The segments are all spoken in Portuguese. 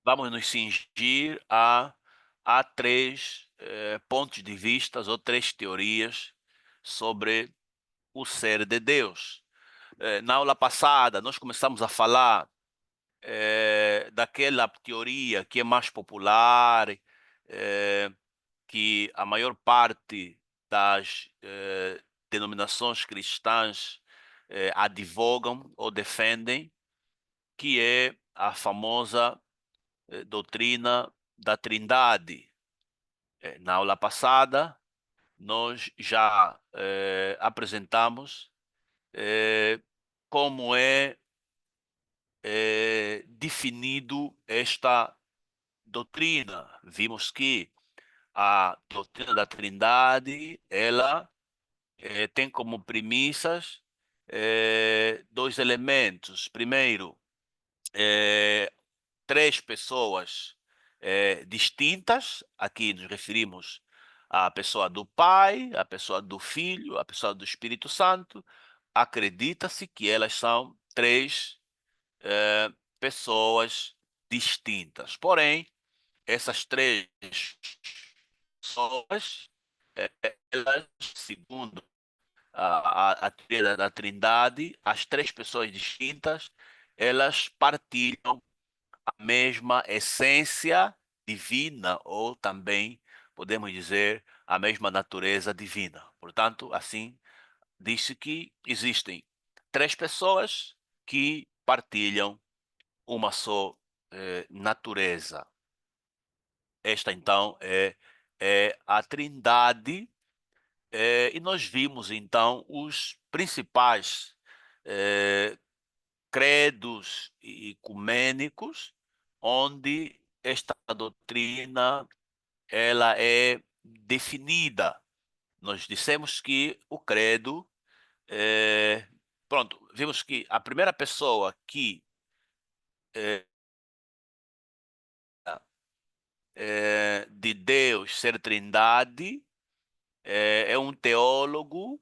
vamos nos cingir a três pontos de vista ou três teorias sobre o ser de Deus. Na aula passada, nós começamos a falar daquela teoria que é mais popular, que a maior parte das denominações cristãs advogam ou defendem, que é a famosa doutrina da Trindade. Na aula passada, nós já apresentamos como é definido esta doutrina. Vimos que a doutrina da Trindade, ela tem como premissas dois elementos. Primeiro, eh, três pessoas distintas. Aqui nos referimos à pessoa do Pai, à pessoa do Filho, à pessoa do Espírito Santo. Acredita-se que elas são três pessoas distintas. Porém, essas três pessoas, elas, segundo a teoria da Trindade, as três pessoas distintas, elas partilham a mesma essência divina, ou também podemos dizer a mesma natureza divina. Portanto, assim, disse que existem três pessoas que partilham uma só natureza. Esta, então, é a Trindade, e nós vimos, então, os principais eh, credos ecumênicos, onde esta doutrina ela é definida. Nós dissemos que o credo, pronto, vimos que a primeira pessoa que eh, de Deus ser Trindade é um teólogo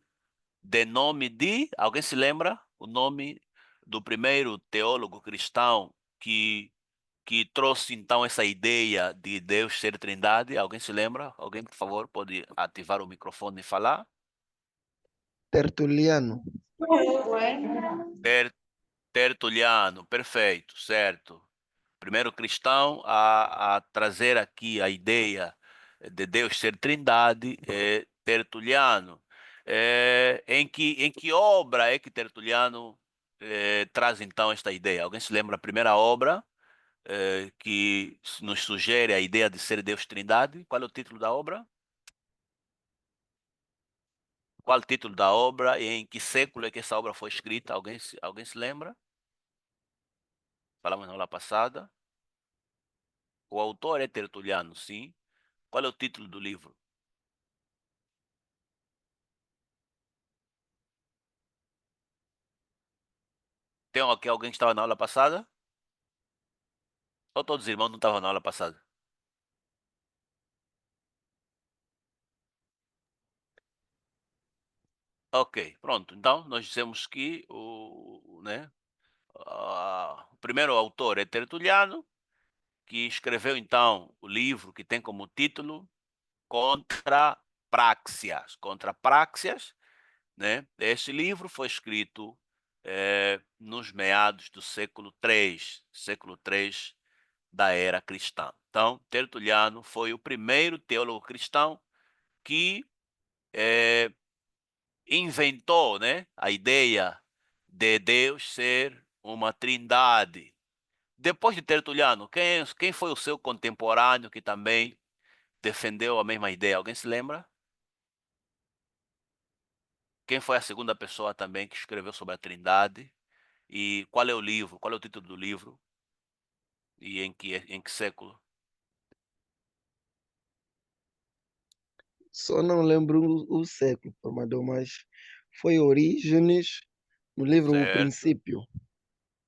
de nome de, alguém se lembra o nome do primeiro teólogo cristão que trouxe então essa ideia de Deus ser Trindade? Alguém se lembra? Alguém, por favor, pode ativar o microfone e falar? Tertuliano. Ter, Tertuliano, perfeito, certo. Primeiro cristão a trazer aqui a ideia de Deus ser Trindade é Tertuliano. Em que obra é que Tertuliano traz então esta ideia? Alguém se lembra a primeira obra que nos sugere a ideia de ser Deus Trindade? Qual é o título da obra? Qual é o título da obra e em que século é que essa obra foi escrita? Alguém se lembra? Falamos na aula passada. O autor é Tertuliano, sim. Qual é o título do livro? Tem aqui alguém que estava na aula passada? Ou todos os irmãos não estavam na aula passada? Ok, pronto. Então, nós dizemos que o primeiro autor é Tertuliano, que escreveu então o livro que tem como título Contra Praxias. Contra Praxias, né? Este livro foi escrito nos meados do século três da era cristã. Então, Tertuliano foi o primeiro teólogo cristão que eh, inventou, né, a ideia de Deus ser uma trindade. Depois de Tertuliano, quem foi o seu contemporâneo que também defendeu a mesma ideia? Alguém se lembra? Quem foi a segunda pessoa também que escreveu sobre a Trindade? E qual é o livro? Qual é o título do livro? E em que século? Só não lembro o século, formador, mas foi Orígenes, no livro O Certo. Princípio.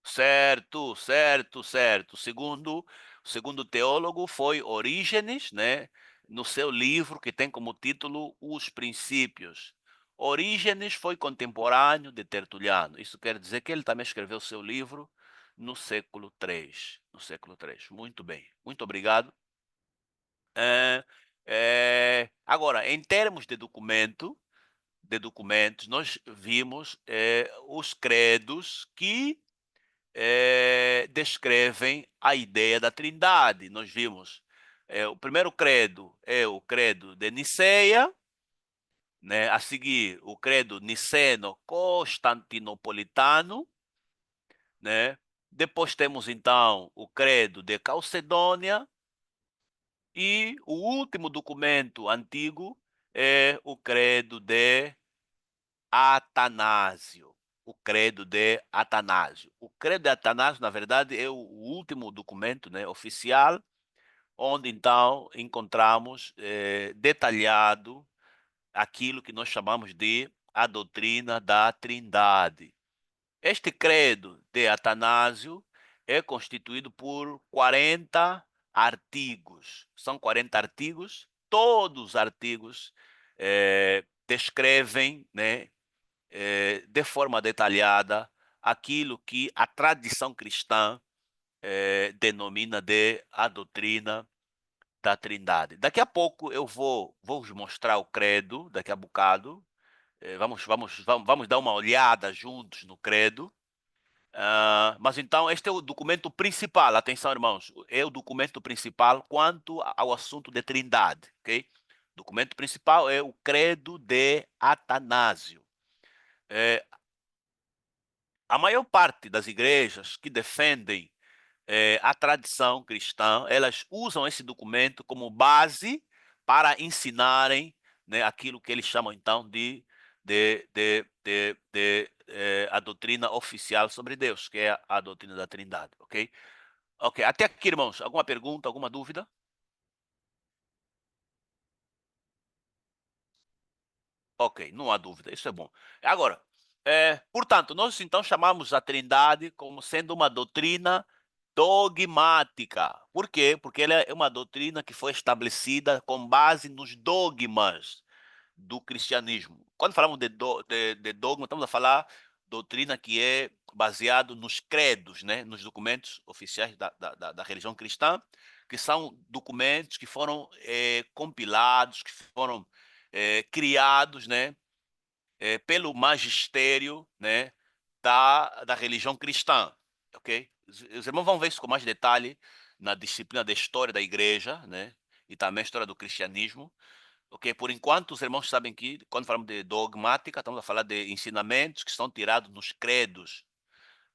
Certo, certo, certo. O segundo teólogo foi Orígenes, né? No seu livro que tem como título Os Princípios. Orígenes foi contemporâneo de Tertuliano. Isso quer dizer que ele também escreveu seu livro no século III. No século III. Muito bem. Muito obrigado. Agora, em termos de documentos, nós vimos os credos que descrevem a ideia da Trindade. Nós vimos o primeiro credo é o credo de Niceia, né? A seguir o credo niceno-constantinopolitano, né? Depois temos então o credo de Calcedônia e o último documento antigo é o credo de Atanásio. O credo de Atanásio. O credo de Atanásio, na verdade, é o último documento, né, oficial, onde então encontramos detalhado aquilo que nós chamamos de a doutrina da Trindade. Este credo de Atanásio é constituído por 40 artigos. São 40 artigos, todos os artigos descrevem, né, de forma detalhada aquilo que a tradição cristã denomina de a doutrina da Trindade. Daqui a pouco eu vou vos mostrar o credo, daqui a bocado. Vamos dar uma olhada juntos no credo. Mas então, este é o documento principal, atenção, irmãos, é o documento principal quanto ao assunto de Trindade, ok? O documento principal é o Credo de Atanásio. A maior parte das igrejas que defendem a tradição cristã, elas usam esse documento como base para ensinarem, né, aquilo que eles chamam então de a doutrina oficial sobre Deus, que é a doutrina da Trindade, ok? Ok, até aqui, irmãos, alguma pergunta, alguma dúvida? Ok, não há dúvida, isso é bom. Agora, portanto, nós então chamamos a Trindade como sendo uma doutrina dogmática. Por quê? Porque ela é uma doutrina que foi estabelecida com base nos dogmas do cristianismo. Quando falamos de dogma, estamos a falar doutrina que é baseado nos credos, né? Nos documentos oficiais da religião cristã, que são documentos que foram compilados, que foram criados, né? Pelo magistério, né? Da religião cristã, ok? Os irmãos vão ver isso com mais detalhe na disciplina da história da igreja, né? E também a história do cristianismo. Ok, por enquanto, os irmãos sabem que, quando falamos de dogmática, estamos a falar de ensinamentos que são tirados nos credos,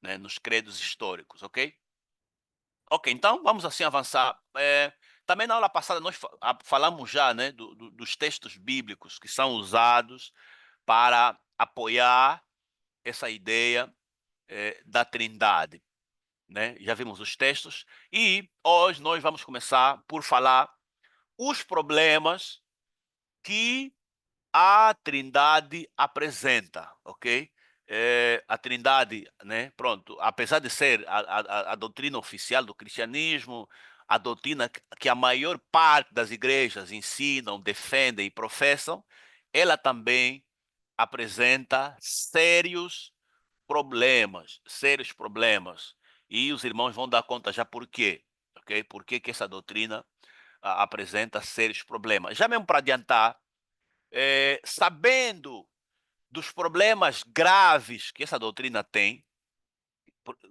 né, nos credos históricos, ok? Ok, então vamos assim avançar. Também na aula passada nós falamos já, né, dos textos bíblicos que são usados para apoiar essa ideia da Trindade, né? Já vimos os textos e hoje nós vamos começar por falar os problemas que a Trindade apresenta, ok? A Trindade, né? Pronto, apesar de ser a doutrina oficial do cristianismo, a doutrina que a maior parte das igrejas ensinam, defendem e professam, ela também apresenta sérios problemas. E os irmãos vão dar conta já por quê, ok? Por que que essa doutrina apresenta sérios problemas? Já mesmo para adiantar, sabendo dos problemas graves que essa doutrina tem,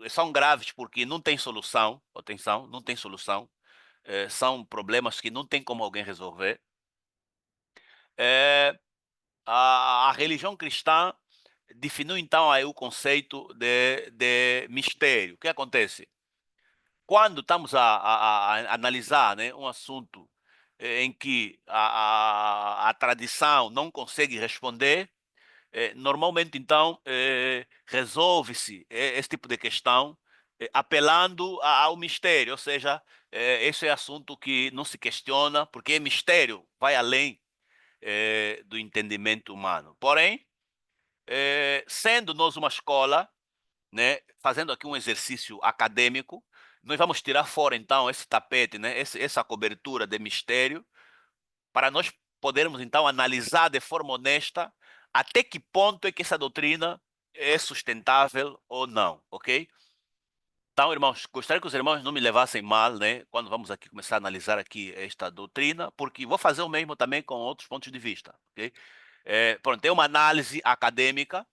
são graves porque não tem solução, atenção, não tem solução, são problemas que não tem como alguém resolver. É, a religião cristã definiu então aí o conceito de mistério. O que acontece? Quando estamos a analisar, né, um assunto em que a tradição não consegue responder, normalmente, então, resolve-se esse tipo de questão apelando ao mistério, ou seja, esse é assunto que não se questiona, porque é mistério, vai além do entendimento humano. Porém, sendo nós uma escola, né, fazendo aqui um exercício acadêmico, nós vamos tirar fora, então, esse tapete, né, essa cobertura de mistério, para nós podermos então analisar de forma honesta até que ponto é que essa doutrina é sustentável ou não, ok? Então, irmãos, gostaria que os irmãos não me levassem mal, né, quando vamos aqui começar a analisar aqui esta doutrina, porque vou fazer o mesmo também com outros pontos de vista, ok? Pronto, é uma análise acadêmica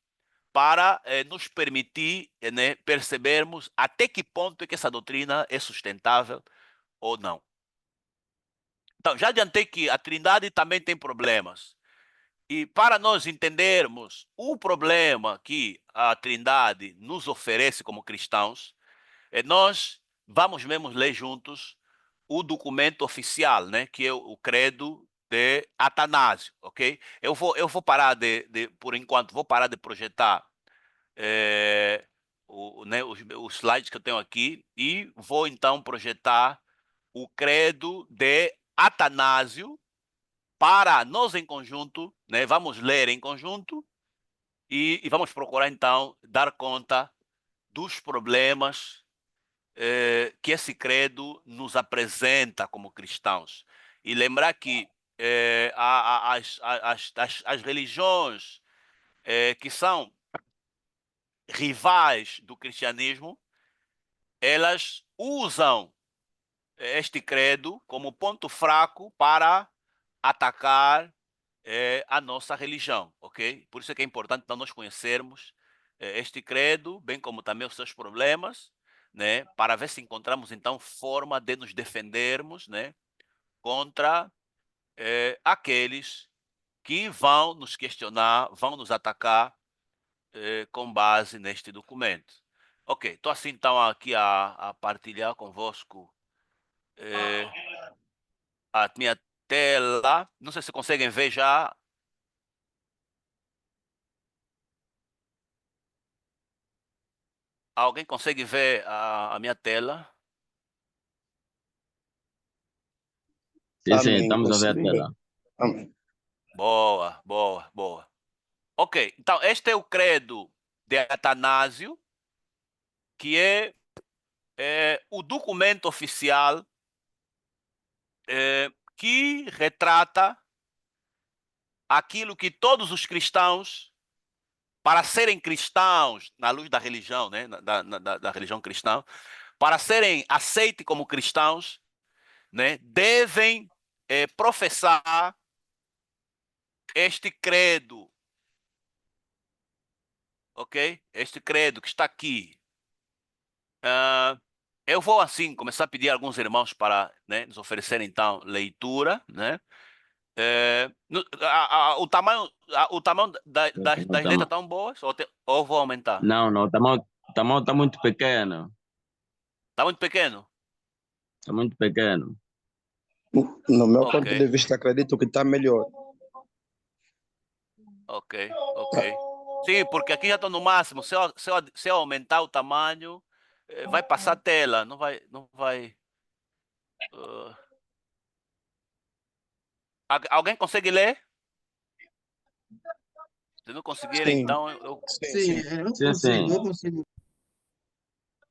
para nos permitir, né, percebermos até que ponto é que essa doutrina é sustentável ou não. Então, já adiantei que a Trindade também tem problemas. E para nós entendermos o problema que a Trindade nos oferece como cristãos, nós vamos mesmo ler juntos o documento oficial, né, que é o credo de Atanásio, ok? Eu vou parar por enquanto, vou parar de projetar né, os slides que eu tenho aqui e vou então projetar o credo de Atanásio para nós em conjunto, né, vamos ler em conjunto e vamos procurar então dar conta dos problemas que esse credo nos apresenta como cristãos. E lembrar que as religiões que são rivais do cristianismo, elas usam este credo como ponto fraco para atacar a nossa religião, ok? Por isso é que é importante então, nós conhecermos este credo, bem como também os seus problemas, né? Para ver se encontramos então forma de nos defendermos, né? Contra aqueles que vão nos questionar, vão nos atacar com base neste documento. Ok, estou assim então aqui a partilhar convosco a minha tela. Não sei se conseguem ver já. Alguém consegue ver a minha tela? Sim, sim, Amém. estamos a ver a Consigo ver. tela. Amém. Boa, boa, boa. Ok, então este é o credo de Atanásio, que é o documento oficial que retrata aquilo que todos os cristãos, para serem cristãos, na luz da religião, né, da religião cristã, para serem aceitos como cristãos, né, devem professar este credo, ok? Este credo que está aqui. Ah, eu vou assim começar a pedir a alguns irmãos para, né, nos oferecerem então leitura, né? O tamanho das letras estão boas ou vou aumentar? Não, não, o tamanho está muito pequeno. Está muito pequeno? Está muito pequeno. No meu Ok, ponto de vista, acredito que está melhor. ok, ok. Sim, porque aqui já estou no máximo. Se eu aumentar o tamanho, vai passar a tela, não vai. uh, Alguém consegue ler? Se não conseguirem, Sim, então sim, Sim, sim. eu Sim, consigo, sim. eu consigo.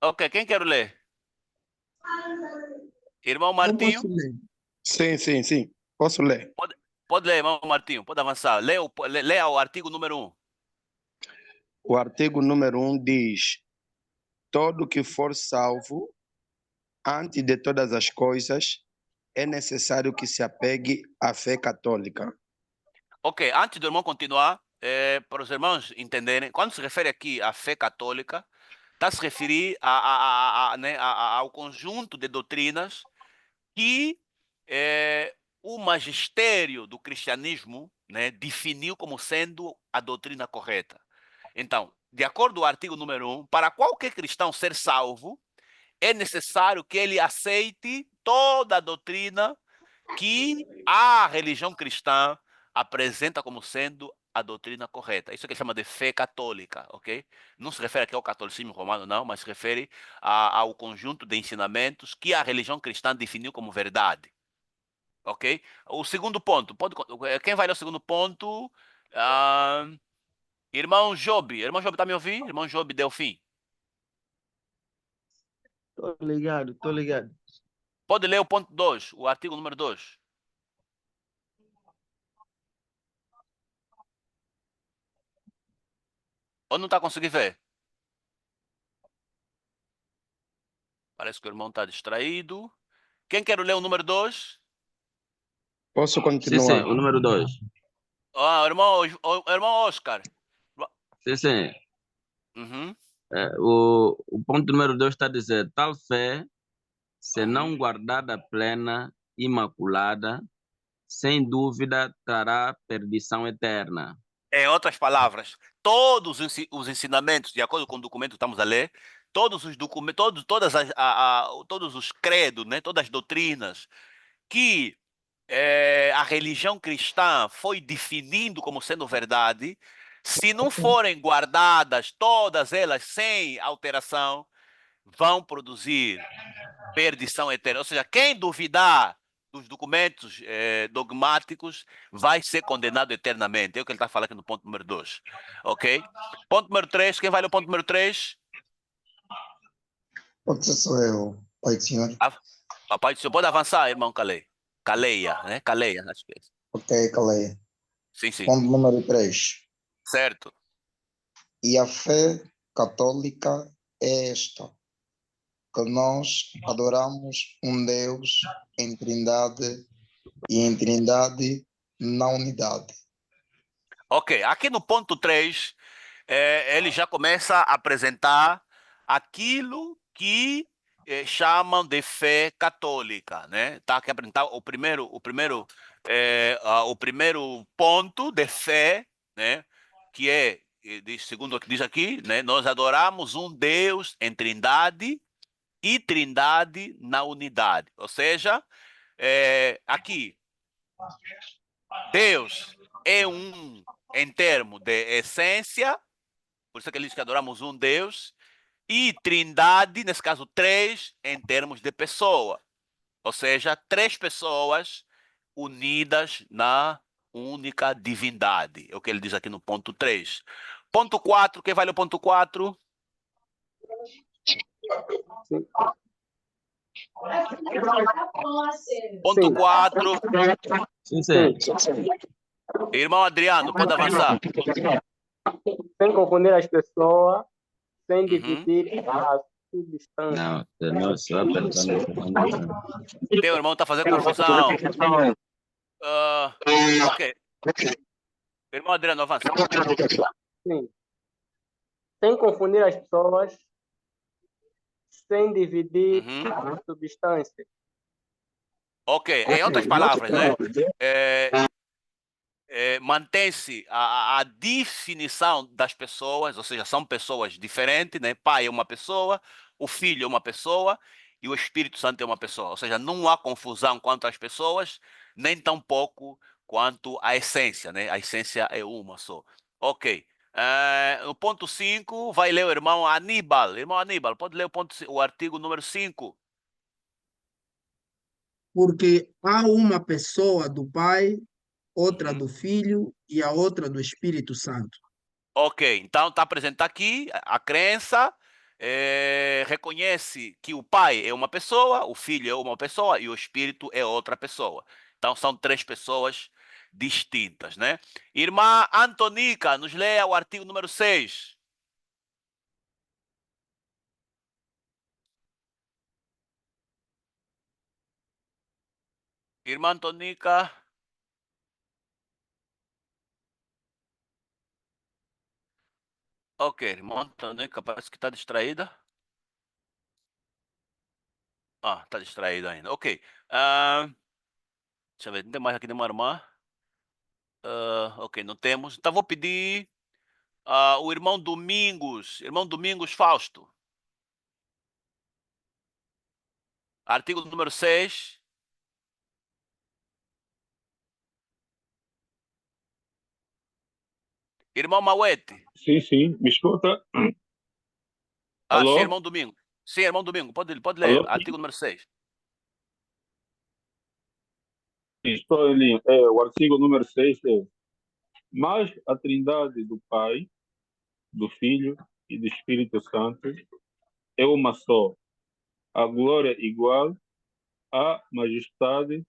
Ok, quem quer ler? Irmão Eu posso Martinho? ler. Sim, sim, sim. Posso ler? Pode ler, irmão Martinho, pode avançar. Leia o artigo número 1. O artigo número 1 diz: todo que for salvo, antes de todas as coisas, é necessário que se apegue à fé católica. Ok, antes do irmão continuar, para os irmãos entenderem, quando se refere aqui à fé católica, está a se referir né, ao conjunto de doutrinas que o magistério do cristianismo, né, definiu como sendo a doutrina correta. Então, de acordo com o artigo número 1, para qualquer cristão ser salvo, é necessário que ele aceite toda a doutrina que a religião cristã apresenta como sendo a doutrina correta. Isso que ele chama de fé católica, ok? Não se refere aqui ao catolicismo romano, não, mas se refere ao conjunto de ensinamentos que a religião cristã definiu como verdade, ok? O segundo ponto, quem vai ler o segundo ponto? Ah, irmão Job. Irmão Job, está me ouvindo? Irmão Job Delfim. Tô ligado, tô ligado. Pode ler o ponto 2, o artigo número 2. Ou não está conseguindo ver? Parece que o irmão está distraído. Quem quer ler o número 2? Posso Sim, continuar? o número 2. Ah, o irmão Oscar. Sim. Uhum, O ponto número 2 está a dizer: tal fé, se não uhum. guardada plena, imaculada, sem dúvida trará perdição eterna. Em outras palavras, todos os ensinamentos, de acordo com o documento que estamos a ler, todos os documentos, todos os credos, né, todas as doutrinas que a religião cristã foi definindo como sendo verdade, se não forem guardadas todas elas sem alteração, vão produzir perdição eterna. Ou seja, quem duvidar dos documentos dogmáticos vai ser condenado eternamente. É o que ele está falando aqui no ponto número 2. Ok? Ponto número 3. Quem vai ler o ponto número 3? Pode ser só eu, Pai do Senhor. Papai, você pode avançar, irmão Caleia. Caleia, né? Caleia, acho que é. Ok, calei. Sim, sim. Ponto número 3. Certo. E a fé católica é esta, que nós adoramos um Deus em Trindade e em Trindade na unidade. Ok, aqui no ponto 3, ele já começa a apresentar aquilo que chamam de fé católica, né? Tá aqui apresentar o primeiro ponto de fé, né? Que é, segundo o que diz aqui, né? Nós adoramos um Deus em Trindade e Trindade na unidade. Ou seja, aqui Deus é um em termos de essência, por isso é que ele diz que adoramos um Deus, e trindade, nesse caso três, em termos de pessoa. Ou seja, três pessoas unidas na única divindade. É o que ele diz aqui no ponto 3. Ponto 4, quem vai ler o ponto 4? Ponto 4. Sim. Irmão Adriano, pode avançar. Sem confundir as pessoas, sem Uhum. dividir a substância. Não, só apertando. Teu irmão está fazendo confusão. Ok. Irmão Adriano, avança. Sim. Sem confundir as pessoas, sem dividir Uhum. a substância. Ok, em outras palavras, né? Mantém-se a definição das pessoas, ou seja, são pessoas diferentes, né? Pai é uma pessoa, o Filho é uma pessoa e o Espírito Santo é uma pessoa. Ou seja, não há confusão quanto às pessoas, nem tampouco quanto à essência, né? A essência é uma só. Ok. O ponto 5 vai ler o irmão Aníbal. Irmão Aníbal, pode ler o artigo número 5. Porque há uma pessoa do Pai, outra Uhum. do Filho e a outra do Espírito Santo. Ok, então está apresentado aqui a crença, reconhece que o Pai é uma pessoa, o Filho é uma pessoa e o Espírito é outra pessoa. Então são três pessoas distintas, né? Irmã Antonica, nos leia o artigo número 6. Irmã Antonica. Ok, irmã Antonica parece que está distraída. Ah, está distraída ainda. Ok. Deixa eu ver, não tem mais aqui nenhuma irmã. Ok, não temos. Então vou pedir o irmão Domingos Fausto. Artigo número 6. Irmão Mauete. Sim, me escuta? Sim, Alô? irmão Domingo. Sim, irmão Domingo, pode ler. Alô? Artigo número 6. Estou em linha. O artigo número 6 é: mas a trindade do Pai, do Filho e do Espírito Santo é uma só. A glória igual, a majestade,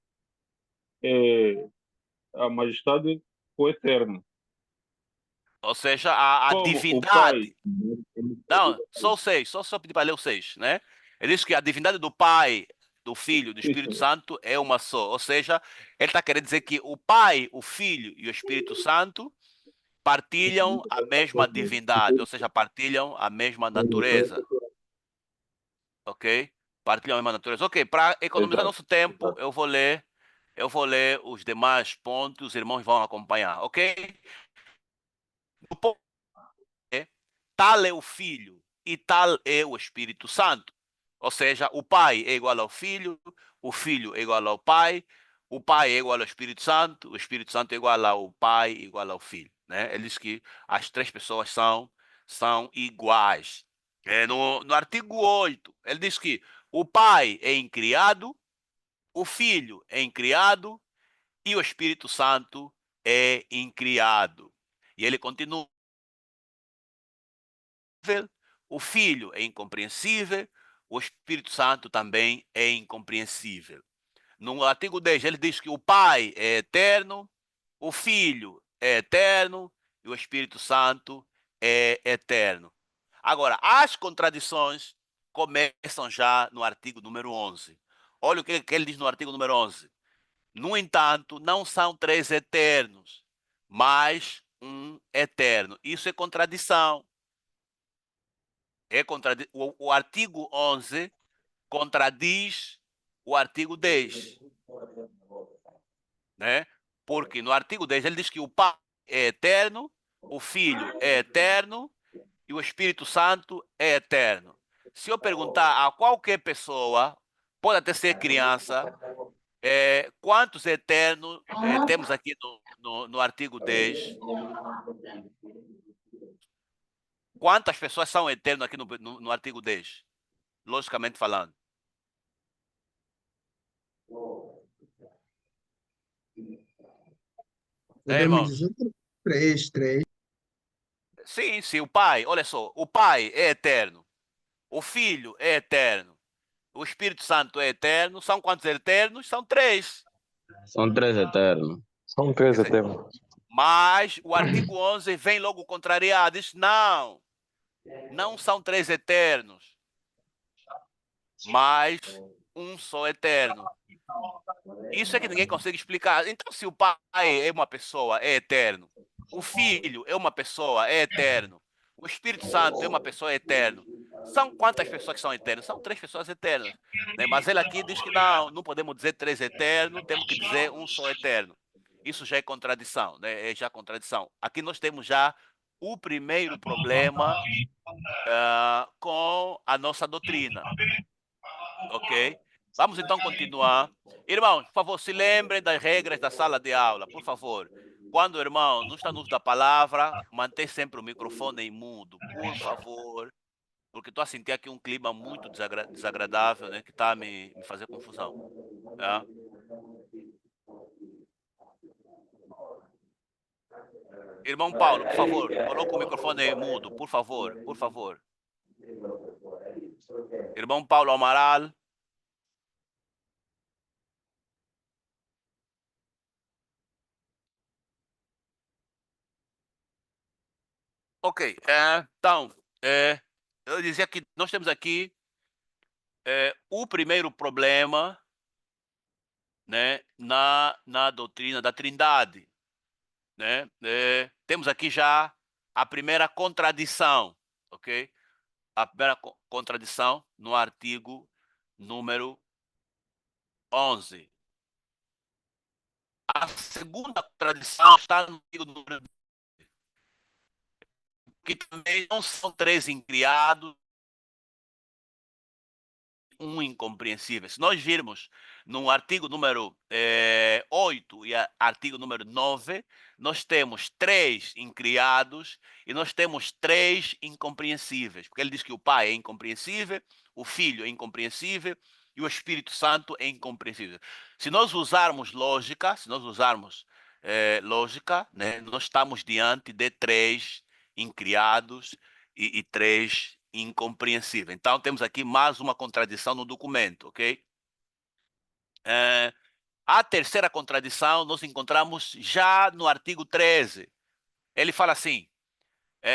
é, a majestade coeterna. Ou seja, a Como o Pai... divindade. Não, só o 6. Só pedir para ler o 6, né? Ele diz que a divindade do Pai, do Filho, do Espírito Santo é uma só. Ou seja, ele está querendo dizer que o Pai, o Filho e o Espírito Santo partilham a mesma divindade, ou seja, partilham a mesma natureza. Ok? Partilham a mesma natureza. Ok, para economizar nosso tempo, eu vou ler os demais pontos, os irmãos vão acompanhar, ok? O ponto é, tal é o Filho e tal é o Espírito Santo. Ou seja, o Pai é igual ao Filho, o Filho é igual ao Pai, o Pai é igual ao Espírito Santo, o Espírito Santo é igual ao Pai, igual ao Filho. Né? Ele diz que as três pessoas são iguais. No artigo 8, ele diz que o Pai é incriado, o Filho é incriado e o Espírito Santo é incriado. E ele continua: o Filho é incompreensível, o Espírito Santo também é incompreensível. No artigo 10, ele diz que o Pai é eterno, o Filho é eterno e o Espírito Santo é eterno. Agora, as contradições começam já no artigo número 11. Olha o que ele diz no artigo número 11. No entanto, não são três eternos, mas um eterno. Isso é contradição. O artigo 11 contradiz o artigo 10. Né? Porque no artigo 10 ele diz que o Pai é eterno, o Filho é eterno e o Espírito Santo é eterno. Se eu perguntar a qualquer pessoa, pode até ser criança, quantos eternos temos aqui no artigo 10? Quantas pessoas são eternas aqui no artigo 10? Logicamente falando. Podemos Irmãos? dizer três. Sim, o Pai, olha só, o Pai é eterno, o Filho é eterno, o Espírito Santo é eterno. São quantos eternos? São três. São três eternos. São três Quer dizer, eternos. mas o artigo 11 vem logo contrariar, diz não são três eternos, mas um só eterno. Isso é que ninguém consegue explicar. Então, se o Pai é uma pessoa, é eterno. O Filho é uma pessoa, é eterno. O Espírito Santo é uma pessoa, é eterno. São quantas pessoas que são eternas? São três pessoas eternas. Né? Mas ele aqui diz que não podemos dizer três eternos, temos que dizer um só eterno. Isso já é contradição, né? É já contradição. Aqui nós temos já o primeiro problema com a nossa doutrina. Ok? Vamos então continuar. Irmãos, por favor, se lembrem das regras da sala de aula, por favor. Quando o irmão não está no uso da palavra, mantém sempre o microfone em mudo, por favor. Porque estou a sentir aqui um clima muito desagradável, né? Que está a me fazer confusão. Tá? Irmão Paulo, por favor, coloque o microfone em mudo, por favor, por favor. Irmão Paulo Amaral. Ok, então, eu dizia que nós temos aqui o primeiro problema, né, na doutrina da Trindade. Né? Temos aqui já a primeira contradição, ok? A primeira contradição no artigo número 11. A segunda contradição está no artigo número 12, que também não são três incriados, um incompreensível. Se nós virmos no artigo número 8 e artigo número 9, nós temos três incriados e nós temos três incompreensíveis. Porque ele diz que o Pai é incompreensível, o Filho é incompreensível e o Espírito Santo é incompreensível. Se nós usarmos lógica, né, nós estamos diante de três incriados e três incompreensíveis. Então, temos aqui mais uma contradição no documento, ok? A terceira contradição nós encontramos já no artigo 13. Ele fala assim,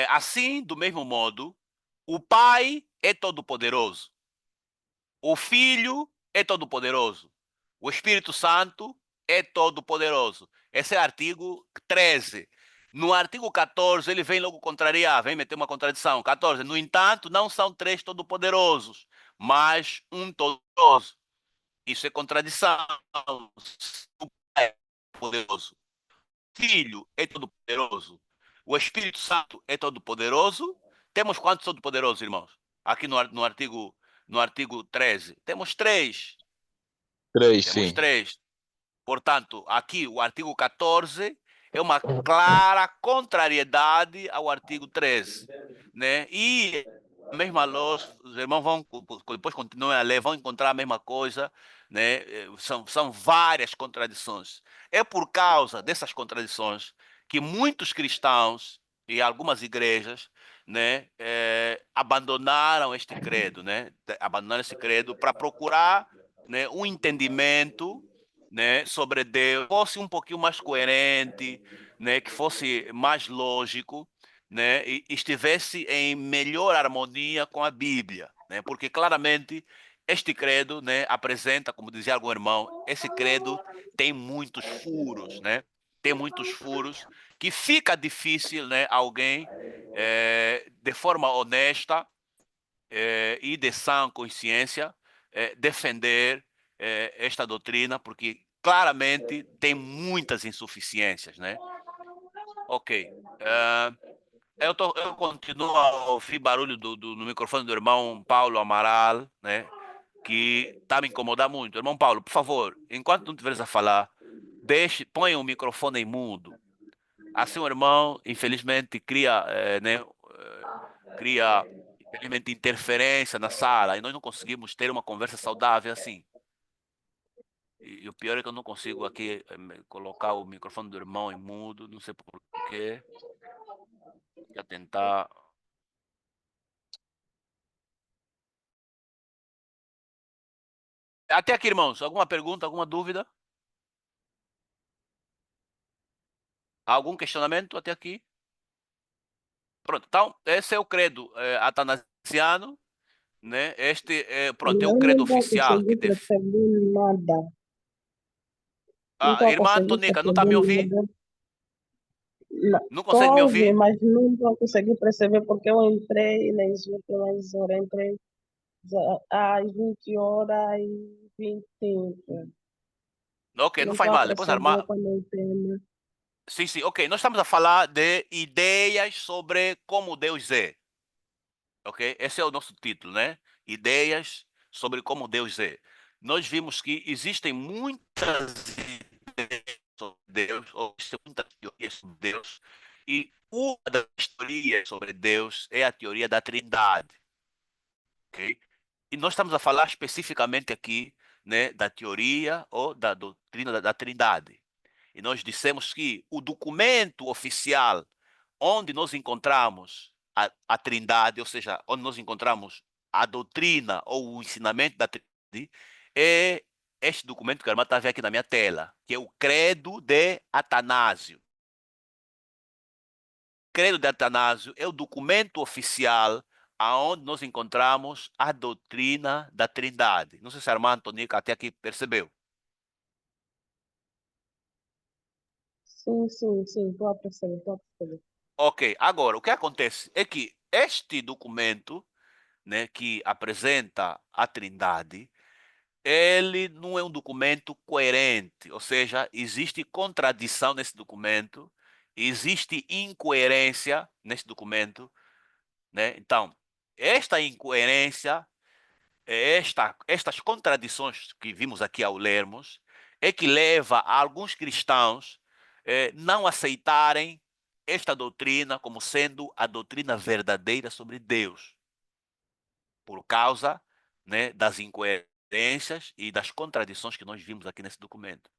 assim, do mesmo modo, o Pai é todo-poderoso. O Filho é todo-poderoso. O Espírito Santo é todo-poderoso. Esse é o artigo 13. No artigo 14, ele vem logo contrariar, vem meter uma contradição. 14. No entanto, não são três todo-poderosos, mas um todo-poderoso. Isso é contradição. O Pai é poderoso. O Filho é todo-poderoso. O Espírito Santo é todo-poderoso. Temos quantos todo-poderosos, irmãos? Aqui no artigo 13. Temos três. Três, Temos sim. três. Portanto, aqui o artigo 14 é uma clara contrariedade ao artigo 13, né? E a mesma lógica, os irmãos vão, depois continuam a ler, vão encontrar a mesma coisa, né? São várias contradições. É por causa dessas contradições que muitos cristãos e algumas igrejas, né, abandonaram este credo, né? Abandonaram esse credo para procurar, né, um entendimento, né, sobre Deus, fosse um pouquinho mais coerente, né, que fosse mais lógico, né, e estivesse em melhor harmonia com a Bíblia, né, porque claramente este credo, né, apresenta, como dizia algum irmão, esse credo tem muitos furos, né, tem muitos furos que fica difícil, né, alguém de forma honesta e de sã consciência defender esta doutrina, porque claramente tem muitas insuficiências, né? Ok. Eu continuo a ouvir barulho no microfone do irmão Paulo Amaral, né? Que está me incomodando muito. Irmão Paulo, por favor, enquanto não estiveres a falar, põe o microfone em mudo. Assim o irmão, infelizmente, cria, infelizmente, interferência na sala e nós não conseguimos ter uma conversa saudável assim. E o pior é que eu não consigo aqui colocar o microfone do irmão em mudo, não sei por quê. Vou tentar. Até aqui, irmãos, alguma pergunta, alguma dúvida? Algum questionamento até aqui? Pronto, então, esse é o credo atanasiano, né? Este pronto, é o Eu credo não vou oficial que conseguir perceber nada. Não estou a Irmã conseguir Antonica, não está me perceber ouvindo? nada. Não consegue me Estou ouvir, ouvir? mas não estou a conseguir perceber porque eu entrei nas últimas horas, entrei às 20 horas e 25. Ok, não Não faz estou a mal. Depois a perceber irmã. quando eu entendo. Sim, sim, ok. Nós estamos a falar de ideias sobre como Deus é. Ok? Esse é o nosso título, né? Ideias sobre como Deus é. Nós vimos que existem muitas ideias sobre Deus, ou existem muitas teorias sobre Deus, e uma das teorias sobre Deus é a teoria da Trindade. Ok? E nós estamos a falar especificamente aqui, né, da teoria ou da doutrina da Trindade. E nós dissemos que o documento oficial onde nós encontramos a Trindade, ou seja, onde nós encontramos a doutrina ou o ensinamento da Trindade, é este documento que a irmã está vendo aqui na minha tela, que é o Credo de Atanásio. O Credo de Atanásio é o documento oficial aonde nós encontramos a doutrina da Trindade. Não sei se a irmã Antonica até aqui percebeu. Sim, sim, sim, estou a perceber, estou a perceber. Ok, agora, o que acontece é que este documento, né, que apresenta a Trindade, ele não é um documento coerente, ou seja, existe contradição nesse documento, existe incoerência nesse documento, né? Então, esta incoerência, estas contradições que vimos aqui ao lermos, é que leva a alguns cristãos não aceitarem esta doutrina como sendo a doutrina verdadeira sobre Deus, por causa, né, das incoerências e das contradições que nós vimos aqui nesse documento.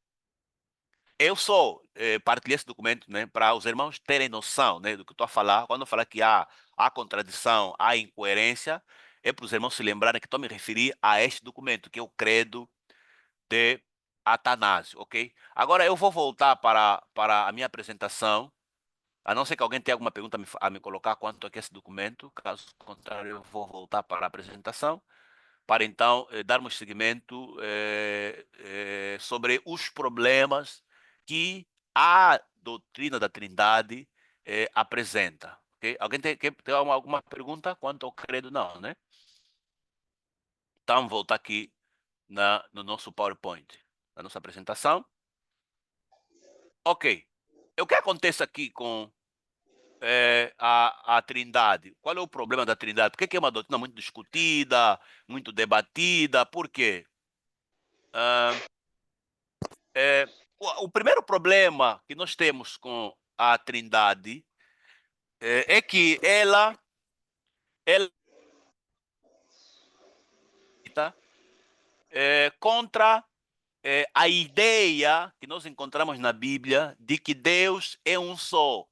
Eu só partilhei esse documento, né, para os irmãos terem noção, né, do que eu estou a falar. Quando eu falar que há contradição, há incoerência, é para os irmãos se lembrarem que estou a me referir a este documento, que é o Credo de Atanásio, ok? Agora eu vou voltar para a minha apresentação, a não ser que alguém tenha alguma pergunta a me colocar quanto a esse documento. Caso contrário, eu vou voltar para a apresentação. para então darmos seguimento sobre os problemas que a doutrina da Trindade apresenta. Okay? Alguém tem alguma pergunta quanto ao credo? Não, né? Então, voltar aqui no nosso PowerPoint, na nossa apresentação. Ok. O que acontece aqui com a Trindade? Qual é o problema da Trindade? Por que é uma doutrina muito discutida, muito debatida? Por quê? O primeiro problema que nós temos com a Trindade é que ela está contra a ideia que nós encontramos na Bíblia de que Deus é um só.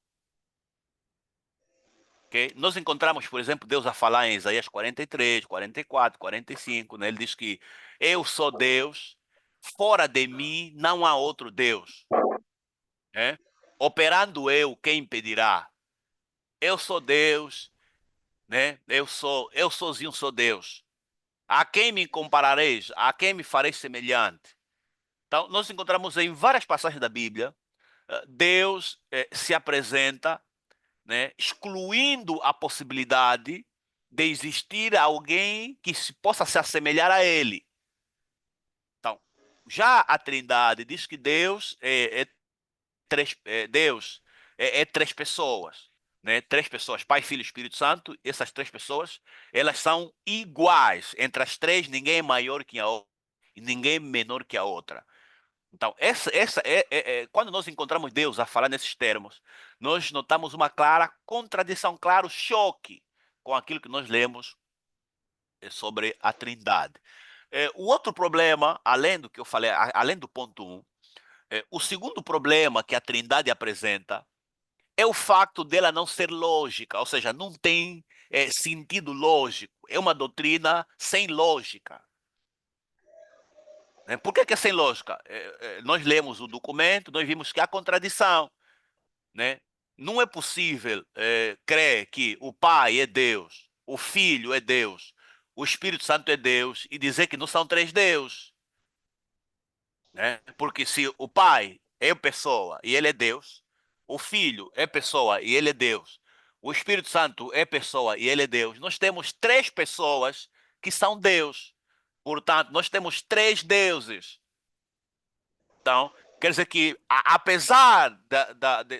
Okay? Nós encontramos, por exemplo, Deus a falar em Isaías 43, 44, 45, né? Ele diz que eu sou Deus, fora de mim não há outro Deus. Né? Operando eu, quem impedirá? Eu sou Deus, né? Eu sozinho sou Deus. A quem me comparareis? A quem me fareis semelhante? Então, nós encontramos em várias passagens da Bíblia, Deus se apresenta, né, excluindo a possibilidade de existir alguém que possa se assemelhar a ele. Então, já a Trindade diz que Deus Deus é três pessoas, né? Três pessoas, Pai, Filho e Espírito Santo. Essas três pessoas, elas são iguais. Entre as três, ninguém é maior que a outra e ninguém é menor que a outra. Então, quando nós encontramos Deus a falar nesses termos, nós notamos uma clara contradição, claro choque com aquilo que nós lemos sobre a Trindade. O outro problema, além do que eu falei, além do ponto 1, o segundo problema que a Trindade apresenta é o fato dela não ser lógica, ou seja, não tem sentido lógico. É uma doutrina sem lógica. Por que é sem lógica? Nós lemos o documento, nós vimos que há contradição. Né? Não é possível crer que o Pai é Deus, o Filho é Deus, o Espírito Santo é Deus e dizer que não são três deuses. Né? Porque se o Pai é pessoa e ele é Deus, o Filho é pessoa e ele é Deus, o Espírito Santo é pessoa e ele é Deus, nós temos três pessoas que são Deus. Portanto, nós temos três deuses. Então, quer dizer que, apesar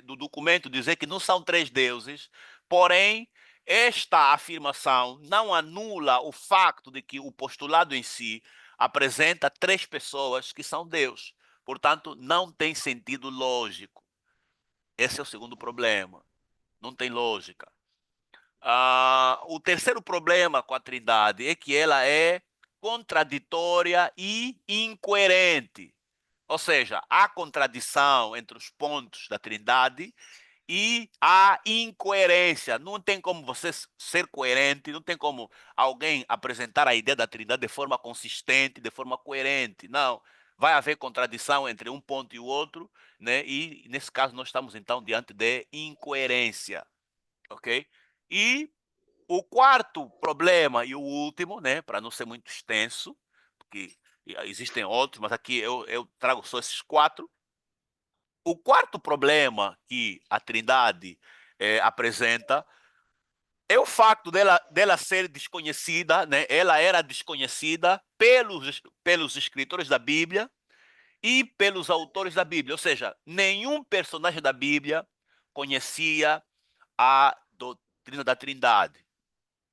do documento dizer que não são três deuses, porém, esta afirmação não anula o facto de que o postulado em si apresenta três pessoas que são Deus. Portanto, não tem sentido lógico. Esse é o segundo problema. Não tem lógica. O terceiro problema com a Trindade é que ela é contraditória e incoerente. Ou seja, há contradição entre os pontos da Trindade e há incoerência. Não tem como você ser coerente, não tem como alguém apresentar a ideia da Trindade de forma consistente, de forma coerente. Não. Vai haver contradição entre um ponto e o outro, né? E nesse caso nós estamos então diante de incoerência. Ok? E o quarto problema e o último, né, para não ser muito extenso, porque existem outros, mas aqui eu trago só esses quatro. O quarto problema que a Trindade apresenta é o fato dela ser desconhecida, né? Ela era desconhecida pelos escritores da Bíblia e pelos autores da Bíblia. Ou seja, nenhum personagem da Bíblia conhecia a doutrina da Trindade.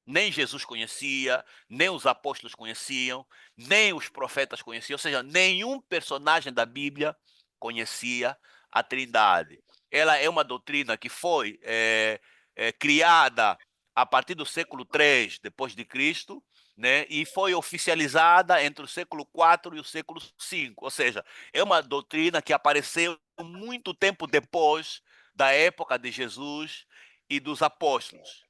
Nem Jesus conhecia, nem os apóstolos conheciam, nem os profetas conheciam, ou seja, nenhum personagem da Bíblia conhecia a Trindade. Ela é uma doutrina que foi criada a partir do século III depois de Cristo, né, e foi oficializada entre o século IV e o século V, ou seja, é uma doutrina que apareceu muito tempo depois da época de Jesus e dos apóstolos.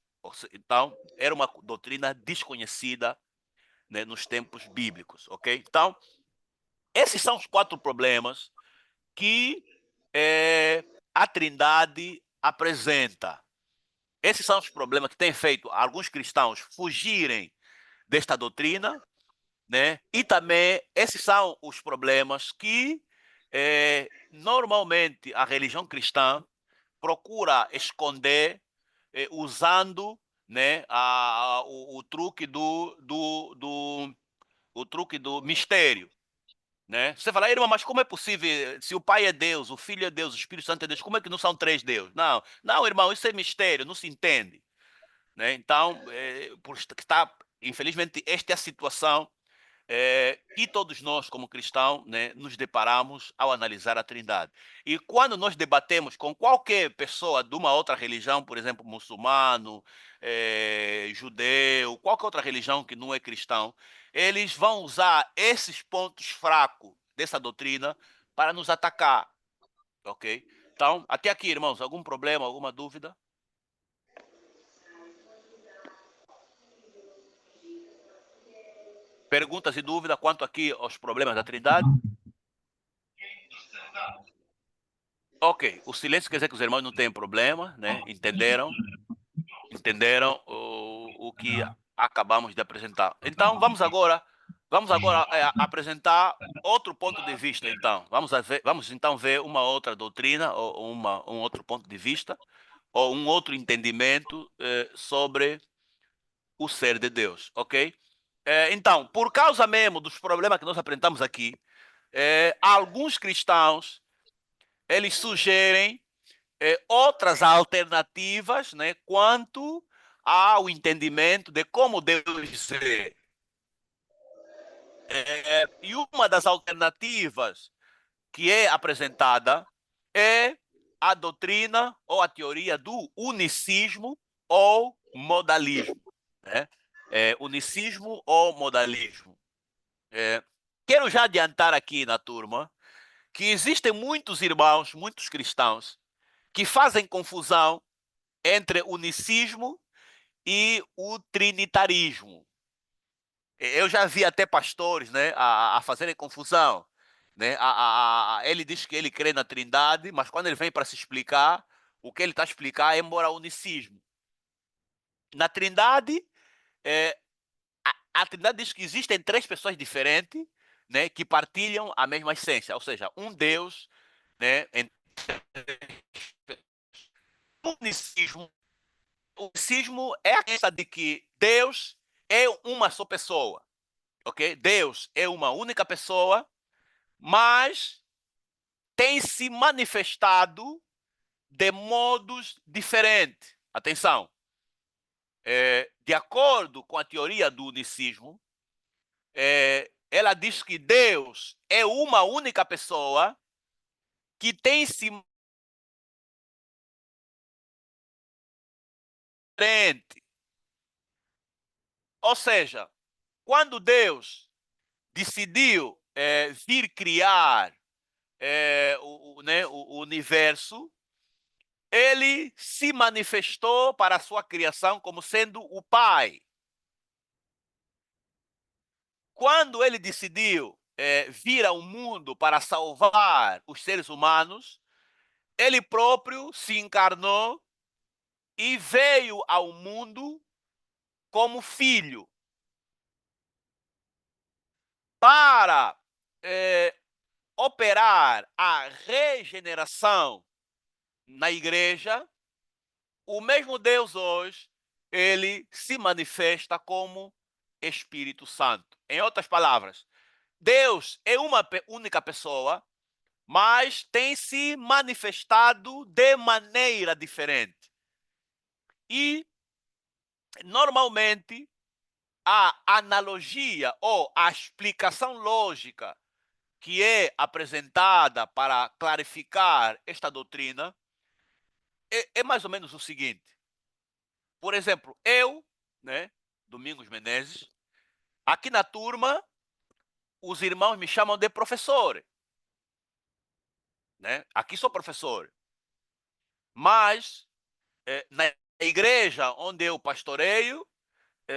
Então, era uma doutrina desconhecida, né, nos tempos bíblicos, ok? Então, esses são os quatro problemas que a Trindade apresenta. Esses são os problemas que têm feito alguns cristãos fugirem desta doutrina né? E também esses são os problemas que normalmente a religião cristã procura esconder usando, né, o truque o truque do mistério, né? Você fala, irmão, mas como é possível, se o Pai é Deus, o Filho é Deus, o Espírito Santo é Deus, como é que não são três Deus? Não, não, irmão, isso é mistério, não se entende, né? Então, por estar, infelizmente, esta é a situação que todos nós, como cristãos, né, nos deparamos ao analisar a Trindade. E quando nós debatemos com qualquer pessoa de uma outra religião, por exemplo, muçulmano, judeu, qualquer outra religião que não é cristão, eles vão usar esses pontos fracos dessa doutrina para nos atacar, ok? Então, até aqui, irmãos, algum problema, alguma dúvida? Perguntas e dúvidas quanto aqui aos problemas da Trindade? Ok, o silêncio quer dizer que os irmãos não têm problema, né? Entenderam? Entenderam o que acabamos de apresentar. Então, vamos agora apresentar outro ponto de vista, então. Vamos então ver uma outra doutrina, ou um outro ponto de vista, ou um outro entendimento sobre o ser de Deus, ok? Então, por causa mesmo dos problemas que nós apresentamos aqui, alguns cristãos, eles sugerem outras alternativas, né, quanto ao entendimento de como Deus é. E uma das alternativas que é apresentada é a doutrina ou a teoria do unicismo ou modalismo, né? Unicismo ou modalismo. Quero já adiantar aqui na turma que existem muitos irmãos, muitos cristãos, que fazem confusão entre unicismo e o trinitarismo. Eu já vi até pastores, né, a fazerem confusão, né? Ele diz que ele crê na Trindade, mas quando ele vem para se explicar, o que ele está a explicar é moraunicismo. Na Trindade, a Trindade diz que existem três pessoas diferentes, né, que partilham a mesma essência, ou seja, um Deus, né? Unicismo. O unicismo é a crença de que Deus é uma só pessoa, ok? Deus é uma única pessoa, mas tem se manifestado de modos diferentes. Atenção, de acordo com a teoria do unicismo, ela diz que Deus é uma única pessoa que tem se diferente. Ou seja, quando Deus decidiu vir criar o universo, ele se manifestou para a sua criação como sendo o Pai. Quando ele decidiu vir ao mundo para salvar os seres humanos, ele próprio se encarnou e veio ao mundo como filho. Para operar a regeneração na igreja, o mesmo Deus hoje, ele se manifesta como Espírito Santo. Em outras palavras, Deus é uma única pessoa, mas tem se manifestado de maneira diferente. E, normalmente, a analogia ou a explicação lógica que é apresentada para clarificar esta doutrina é mais ou menos o seguinte. Por exemplo, eu, né, Domingos Menezes, aqui na turma, os irmãos me chamam de professor. Né? Aqui sou professor. Mas, na igreja onde eu pastoreio,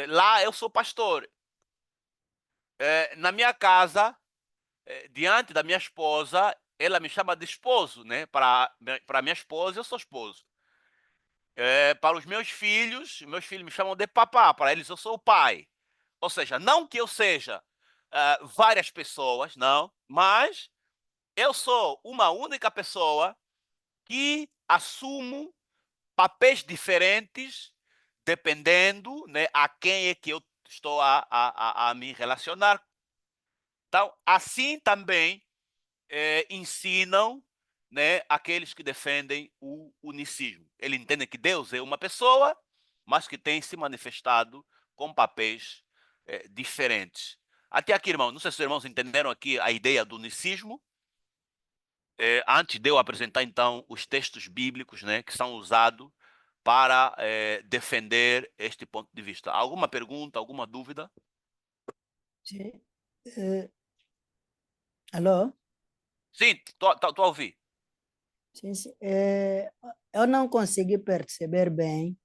lá eu sou pastor. Na minha casa, diante da minha esposa, ela me chama de esposo, né? Para minha esposa, eu sou esposo. Para os meus filhos me chamam de papá, para eles eu sou o pai. Ou seja, não que eu seja várias pessoas, não, mas eu sou uma única pessoa que assumo papéis diferentes dependendo, né, a quem é que eu estou a me relacionar. Então, assim também ensinam, né, aqueles que defendem o unicismo. Eles entendem que Deus é uma pessoa, mas que tem se manifestado com papéis diferentes. Até aqui, irmão, não sei se os irmãos entenderam aqui a ideia do unicismo. Antes de eu apresentar, então, os textos bíblicos, né, que são usados para defender este ponto de vista. Alguma pergunta, alguma dúvida? Sim. Alô? Sim, estou a ouvir. Sim, sim. Eu não consegui perceber bem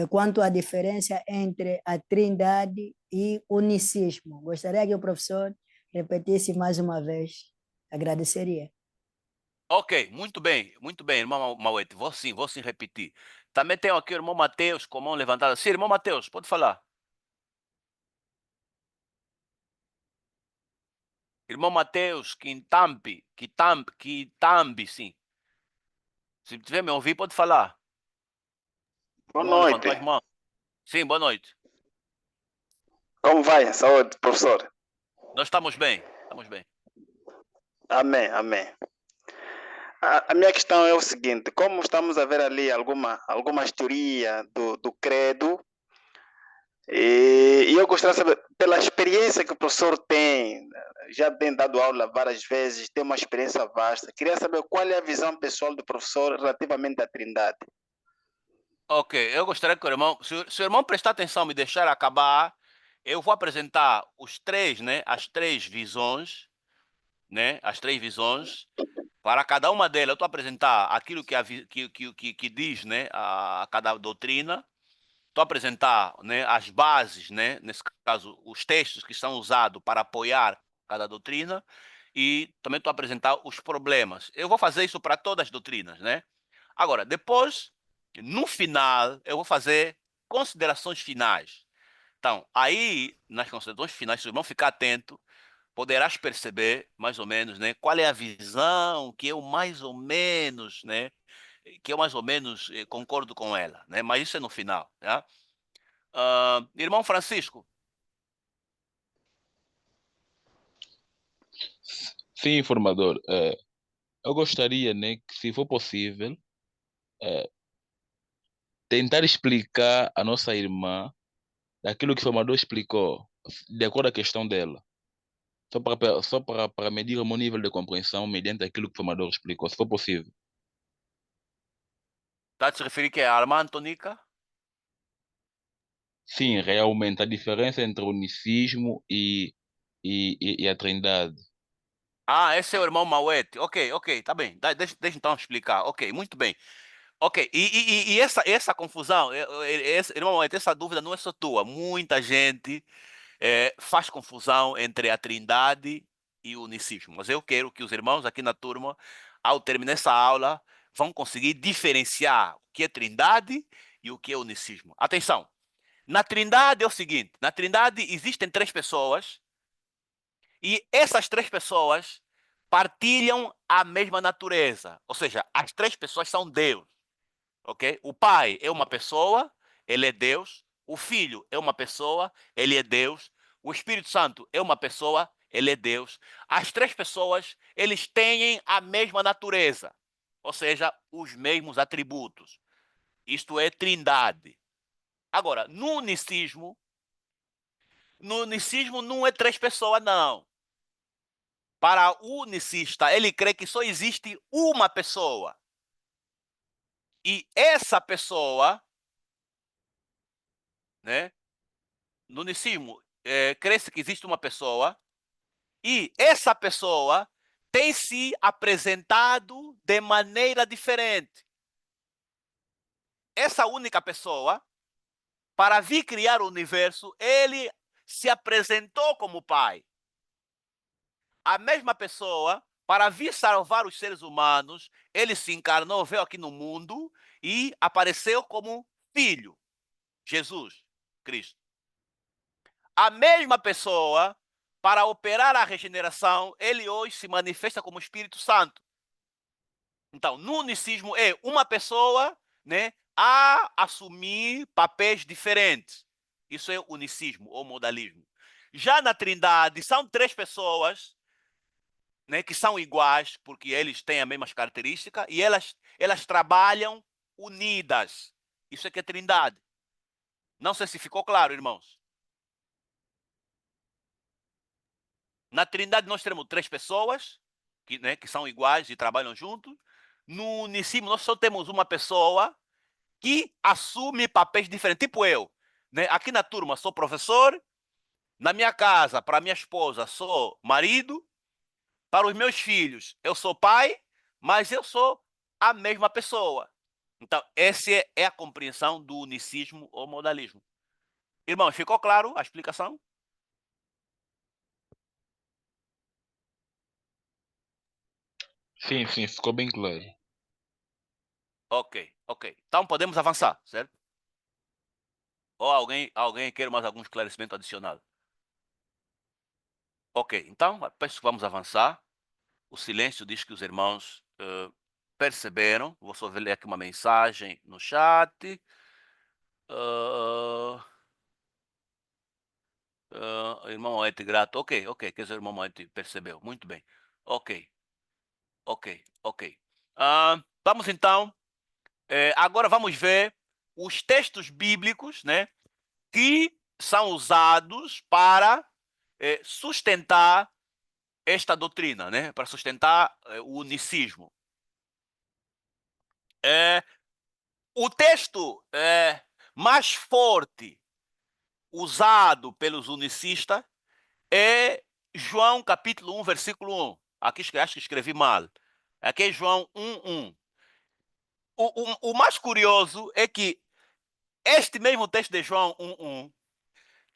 quanto à diferença entre a Trindade e o unicismo. Gostaria que o professor repetisse mais uma vez. Agradeceria. Ok, muito bem, irmão Mauete. Vou sim repetir. Também tenho aqui o irmão Mateus com a mão levantada. Sim, irmão Mateus, pode falar. Irmão Mateus, Quitambi, sim. Se tiver me ouvir, pode falar. Boa Irmão noite. levantou as mãos. Sim, boa noite. Como vai? Saúde, professor. Nós estamos bem, estamos bem. Amém, amém. A minha questão é o seguinte: como estamos a ver ali algumas teorias do credo, e eu gostaria de saber, pela experiência que o professor tem, já tem dado aula várias vezes, tem uma experiência vasta, queria saber qual é a visão pessoal do professor relativamente à Trindade. Ok, eu gostaria que o irmão, se o irmão prestar atenção e me deixar acabar, eu vou apresentar os três, né, as três visões, né, as três visões. Para cada uma delas, eu estou a apresentar aquilo que diz, né, a cada doutrina. Estou a apresentar, né, as bases, né, nesse caso, os textos que são usados para apoiar cada doutrina. E também estou a apresentar os problemas. Eu vou fazer isso para todas as doutrinas, né? Agora, depois, no final, eu vou fazer considerações finais. Então, aí, nas considerações finais, se o irmão ficar atento, poderás perceber mais ou menos, né, qual é a visão que eu mais ou menos, né, concordo com ela, né? Mas isso é no final, tá? Irmão Francisco. Sim, formador. Eu gostaria, né, que, se for possível, tentar explicar a nossa irmã daquilo que o formador explicou, de acordo com a questão dela. Só para medir o meu nível de compreensão mediante aquilo que o formador explicou, se for possível. Está a se referir que é a irmã Antonica? Sim, realmente, a diferença entre o unicismo e a Trindade. Esse é o irmão Mauete. Ok, tá bem. Deixa então explicar. Ok, muito bem. Ok, e essa confusão, irmão Mauete, essa dúvida não é só tua. Muita gente faz confusão entre a Trindade e o unicismo. Mas eu quero que os irmãos aqui na turma, ao terminar essa aula, vão conseguir diferenciar o que é Trindade e o que é unicismo. Atenção, na Trindade é o seguinte, na Trindade existem três pessoas e essas três pessoas partilham a mesma natureza. Ou seja, as três pessoas são Deus. Ok? O Pai é uma pessoa, ele é Deus. O Filho é uma pessoa, ele é Deus. O Espírito Santo é uma pessoa, ele é Deus. As três pessoas, eles têm a mesma natureza, ou seja, os mesmos atributos. Isto é trindade. Agora, no unicismo não é três pessoas, não. Para o unicista, ele crê que só existe uma pessoa. E essa pessoa, né, no unicismo, crê-se que existe uma pessoa e essa pessoa tem se apresentado de maneira diferente. Essa única pessoa, para vir criar o universo, ele se apresentou como Pai. A mesma pessoa, para vir salvar os seres humanos, ele se encarnou, veio aqui no mundo e apareceu como Filho, Jesus Cristo. A mesma pessoa, para operar a regeneração, ele hoje se manifesta como Espírito Santo. Então, no unicismo é uma pessoa, né, a assumir papéis diferentes. Isso é unicismo ou modalismo. Já na Trindade, são 3 pessoas, né, que são iguais, porque eles têm as mesmas características, e elas trabalham unidas. Isso é que é Trindade. Não sei se ficou claro, irmãos. Na Trindade nós temos 3 pessoas, que são iguais e trabalham juntos. No unismo nós só temos uma pessoa que assume papéis diferentes, tipo eu. Né? Aqui na turma sou professor, na minha casa, para minha esposa, sou marido, para os meus filhos, eu sou pai, mas eu sou a mesma pessoa. Então, essa é a compreensão do unicismo ou modalismo. Irmãos, ficou claro a explicação? Sim, sim, ficou bem claro. Ok. Então, podemos avançar, certo? Ou alguém quer mais algum esclarecimento adicional? Ok, então, penso que vamos avançar. O silêncio diz que os irmãos perceberam. Vou só ler aqui uma mensagem no chat. Irmão Moete grato. Ok. Quer dizer, o irmão Moete percebeu. Muito bem. Ok. Vamos então. Agora vamos ver os textos bíblicos, né, que são usados para sustentar esta doutrina, né, para sustentar o unicismo. O texto mais forte usado pelos unicistas é João capítulo 1, versículo 1. Aqui acho que escrevi mal. Aqui é João 1:1. O mais curioso é que este mesmo texto de João 1:1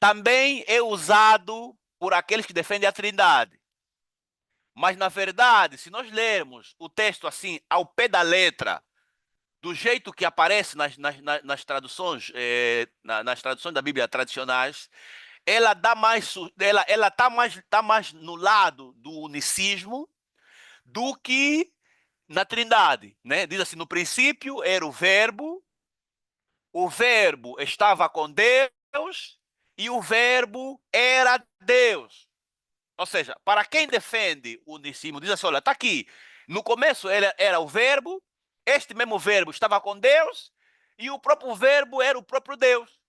também é usado por aqueles que defendem a Trindade. Mas, na verdade, se nós lermos o texto assim, ao pé da letra, do jeito que aparece nas traduções, nas traduções da Bíblia tradicionais, ela está mais no lado do unicismo do que na Trindade, né? Diz assim: no princípio era o Verbo estava com Deus e o Verbo era Deus. Ou seja, para quem defende o unicismo, diz assim: olha, está aqui. No começo era o Verbo, este mesmo Verbo estava com Deus e o próprio Verbo era o próprio Deus.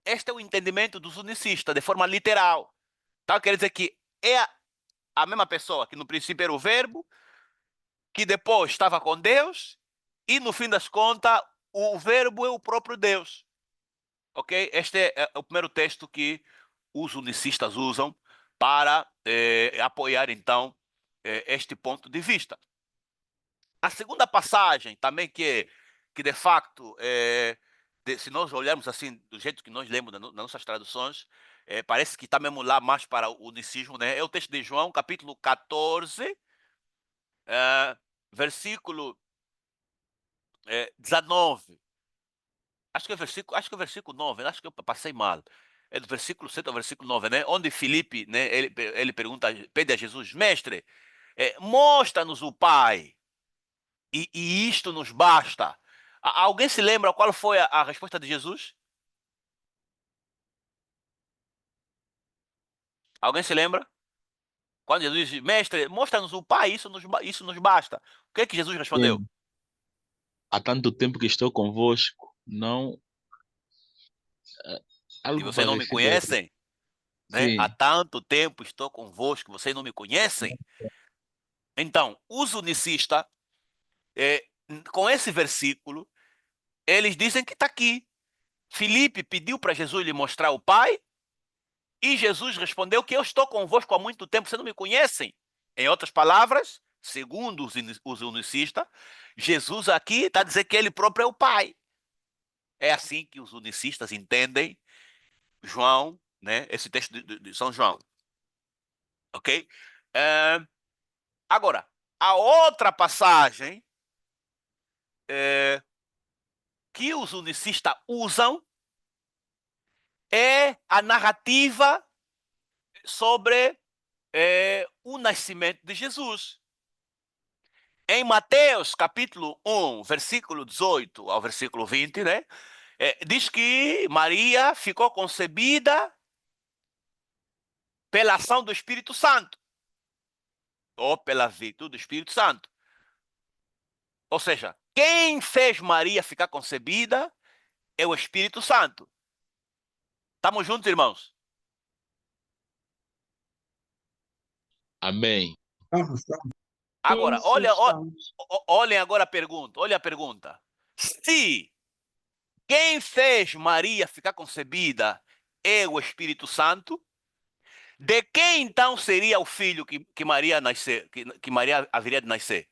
Este é o entendimento dos unicistas, de forma literal. Então, quer dizer que é a mesma pessoa, que no princípio era o Verbo, que depois estava com Deus, e no fim das contas, o Verbo é o próprio Deus. Ok? Este é o primeiro texto que os unicistas usam para apoiar, então, este ponto de vista. A segunda passagem, também, que de facto, se nós olharmos assim, do jeito que nós lemos nas nossas traduções, parece que está mesmo lá mais para o unicismo, né? É o texto de João, capítulo 14, versículo 19. Acho que é o versículo 9, acho que eu passei mal. É do versículo 7 ao versículo 9, né? Onde Filipe, né, ele pede a Jesus: mestre, mostra-nos o Pai, e isto nos basta. Alguém se lembra qual foi a resposta de Jesus? Alguém se lembra? Quando Jesus diz: mestre, mostra-nos o Pai, isso nos basta. O que é que Jesus respondeu? Sim. Há tanto tempo que estou convosco, não. E Algo vocês não me parecido. conhecem? Né? Há Sim. tanto tempo estou convosco, vocês não me conhecem? Então, os unicistas, com esse versículo, eles dizem que está aqui. Filipe pediu para Jesus lhe mostrar o Pai, e Jesus respondeu que eu estou convosco há muito tempo, vocês não me conhecem. Em outras palavras, segundo os unicistas, Jesus aqui está dizendo que ele próprio é o Pai. É assim que os unicistas entendem João, né? Esse texto de São João. Ok? Agora, a outra passagem que os unicistas usam é a narrativa sobre o nascimento de Jesus. Em Mateus, capítulo 1, versículo 18 ao versículo 20, né? Diz que Maria ficou concebida pela ação do Espírito Santo, ou pela virtude do Espírito Santo. Ou seja, quem fez Maria ficar concebida é o Espírito Santo. Estamos juntos, irmãos? Amém. Vamos. Agora, Sim, estamos. olhem agora a pergunta. Olha a pergunta. Se quem fez Maria ficar concebida é o Espírito Santo, de quem então seria o filho que Maria nascer, que Maria haveria de nascer?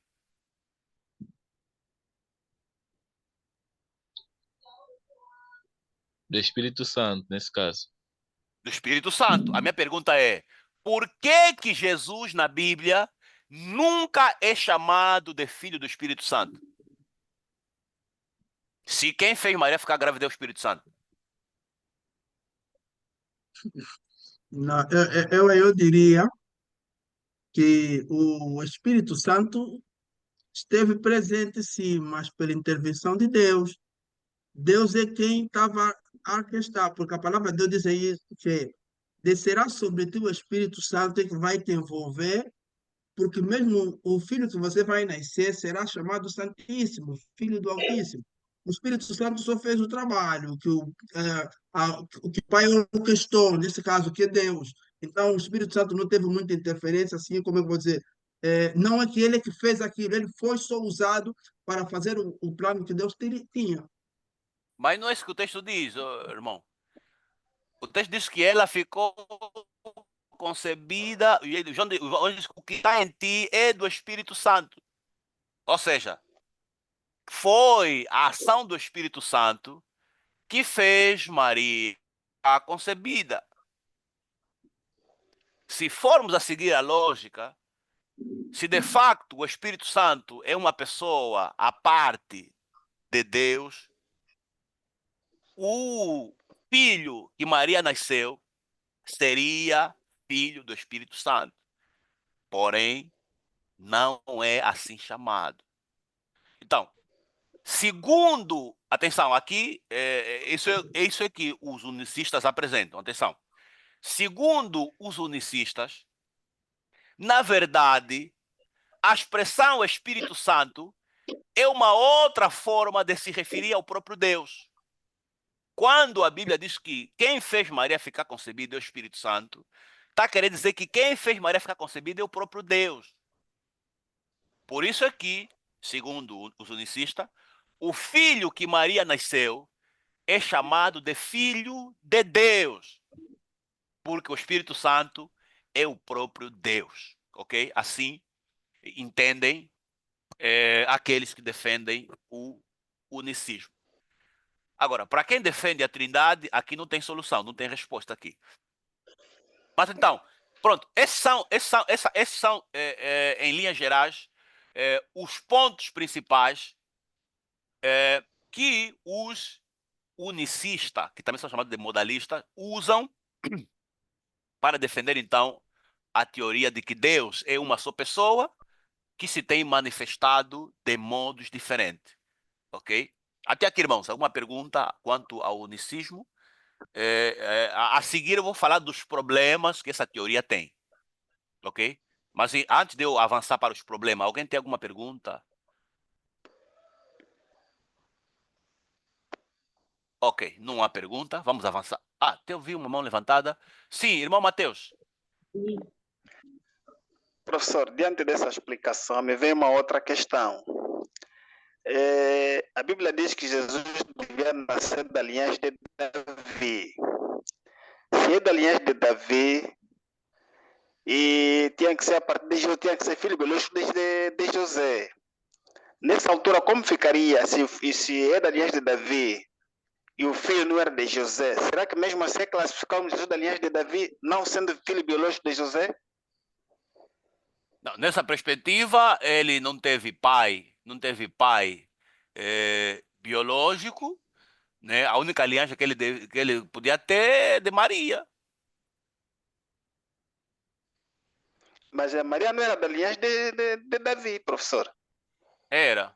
Do Espírito Santo, nesse caso. Do Espírito Santo. A minha pergunta é: por que Jesus na Bíblia nunca é chamado de filho do Espírito Santo? Se quem fez Maria ficar grávida é o Espírito Santo. Não, eu diria que o Espírito Santo esteve presente, sim, mas pela intervenção de Deus. Deus é quem estava a orquestrar, porque a palavra de Deus diz aí que descerá sobre ti o Espírito Santo que vai te envolver, porque mesmo o filho que você vai nascer será chamado Santíssimo, Filho do Altíssimo. O Espírito Santo só fez o trabalho o que o Pai orquestrou, nesse caso, que é Deus. Então, o Espírito Santo não teve muita interferência, assim como eu vou dizer. Não é que ele é que fez aquilo, ele foi só usado para fazer o plano que Deus tinha. Mas não é isso que o texto diz, irmão. O texto diz que ela ficou concebida, e João diz, o que está em ti é do Espírito Santo. Ou seja, foi a ação do Espírito Santo que fez Maria a concebida. Se formos a seguir a lógica, se de facto o Espírito Santo é uma pessoa à parte de Deus, o filho que Maria nasceu seria filho do Espírito Santo. Porém, não é assim chamado. Então, segundo, atenção, aqui, isso é que os unicistas apresentam, atenção. Segundo os unicistas, na verdade, a expressão Espírito Santo é uma outra forma de se referir ao próprio Deus. Quando a Bíblia diz que quem fez Maria ficar concebida é o Espírito Santo, está querendo dizer que quem fez Maria ficar concebida é o próprio Deus. Por isso é que, segundo os unicistas, o filho que Maria nasceu é chamado de filho de Deus, porque o Espírito Santo é o próprio Deus, ok? Assim entendem aqueles que defendem o unicismo. Agora, para quem defende a Trindade, aqui não tem solução, não tem resposta aqui. Mas então, pronto, esses são em linhas gerais, os pontos principais que os unicistas, que também são chamados de modalistas, usam para defender, então, a teoria de que Deus é uma só pessoa que se tem manifestado de modos diferentes. Ok? Até aqui, irmãos, alguma pergunta quanto ao unicismo? A seguir eu vou falar dos problemas que essa teoria tem. Ok? Mas antes de eu avançar para os problemas, alguém tem alguma pergunta? Ok, não há pergunta, vamos avançar. Eu vi uma mão levantada. Sim, irmão Mateus. Professor, diante dessa explicação, me vem uma outra questão. A Bíblia diz que Jesus devia nascer da linhagem de Davi. Se é da linhagem de Davi, e tinha que ser a partir de Jesus, tinha que ser filho biológico de José. Nessa altura, como ficaria se é da linhagem de Davi e o filho não era de José? Será que mesmo assim classificamos Jesus da linhagem de Davi, não sendo filho biológico de José? Não, nessa perspectiva, ele não teve pai biológico, né? A única linhagem que ele podia ter é de Maria. Mas a Maria não era da linhagem de Davi, professor. Era.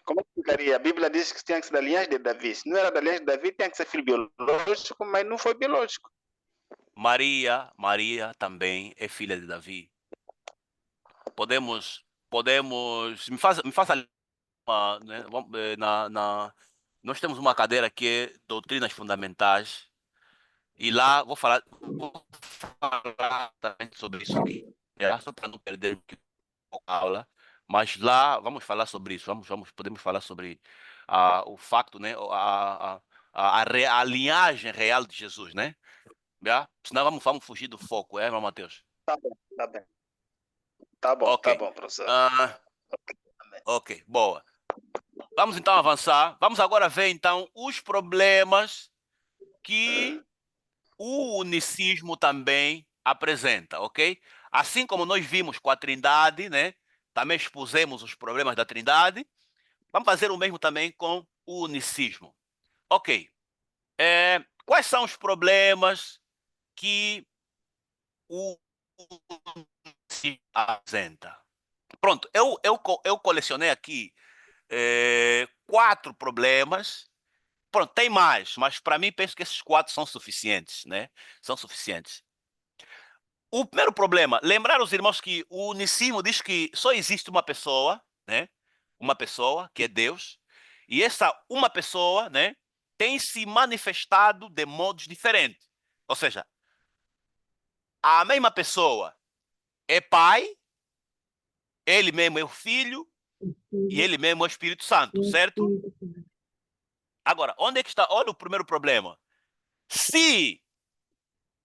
Como é que ficaria? A Bíblia diz que tinha que ser da linhagem de Davi. Se não era da linhagem de Davi, tinha que ser filho biológico, mas não foi biológico. Maria também é filha de Davi. Podemos, me faça né, nós temos uma cadeira que é doutrinas fundamentais e lá vou falar também sobre isso aqui, só para não perder a aula, mas lá vamos falar sobre isso, podemos falar sobre o facto, né, a linhagem real de Jesus, né? Senão vamos fugir do foco, irmão Mateus? Tá bom, tá bem. Tá Ok. bom, professor. Ok, boa. Vamos então avançar. Vamos agora ver então os problemas que o unicismo também apresenta, ok? Assim como nós vimos com a Trindade, né? Também expusemos os problemas da Trindade. Vamos fazer o mesmo também com o unicismo. Ok. Quais são os problemas que o unicismo apresenta? Pronto, eu colecionei aqui 4 problemas. Pronto, tem mais, mas para mim penso que esses 4 são suficientes, né? São suficientes. O primeiro problema, lembrar os irmãos que o unicismo diz que só existe uma pessoa, né? Uma pessoa, que é Deus, e essa uma pessoa, né, tem se manifestado de modos diferentes. Ou seja, a mesma pessoa é Pai, ele mesmo é o Filho e ele mesmo é o Espírito Santo, certo? Agora, onde é que está? Olha o primeiro problema. Se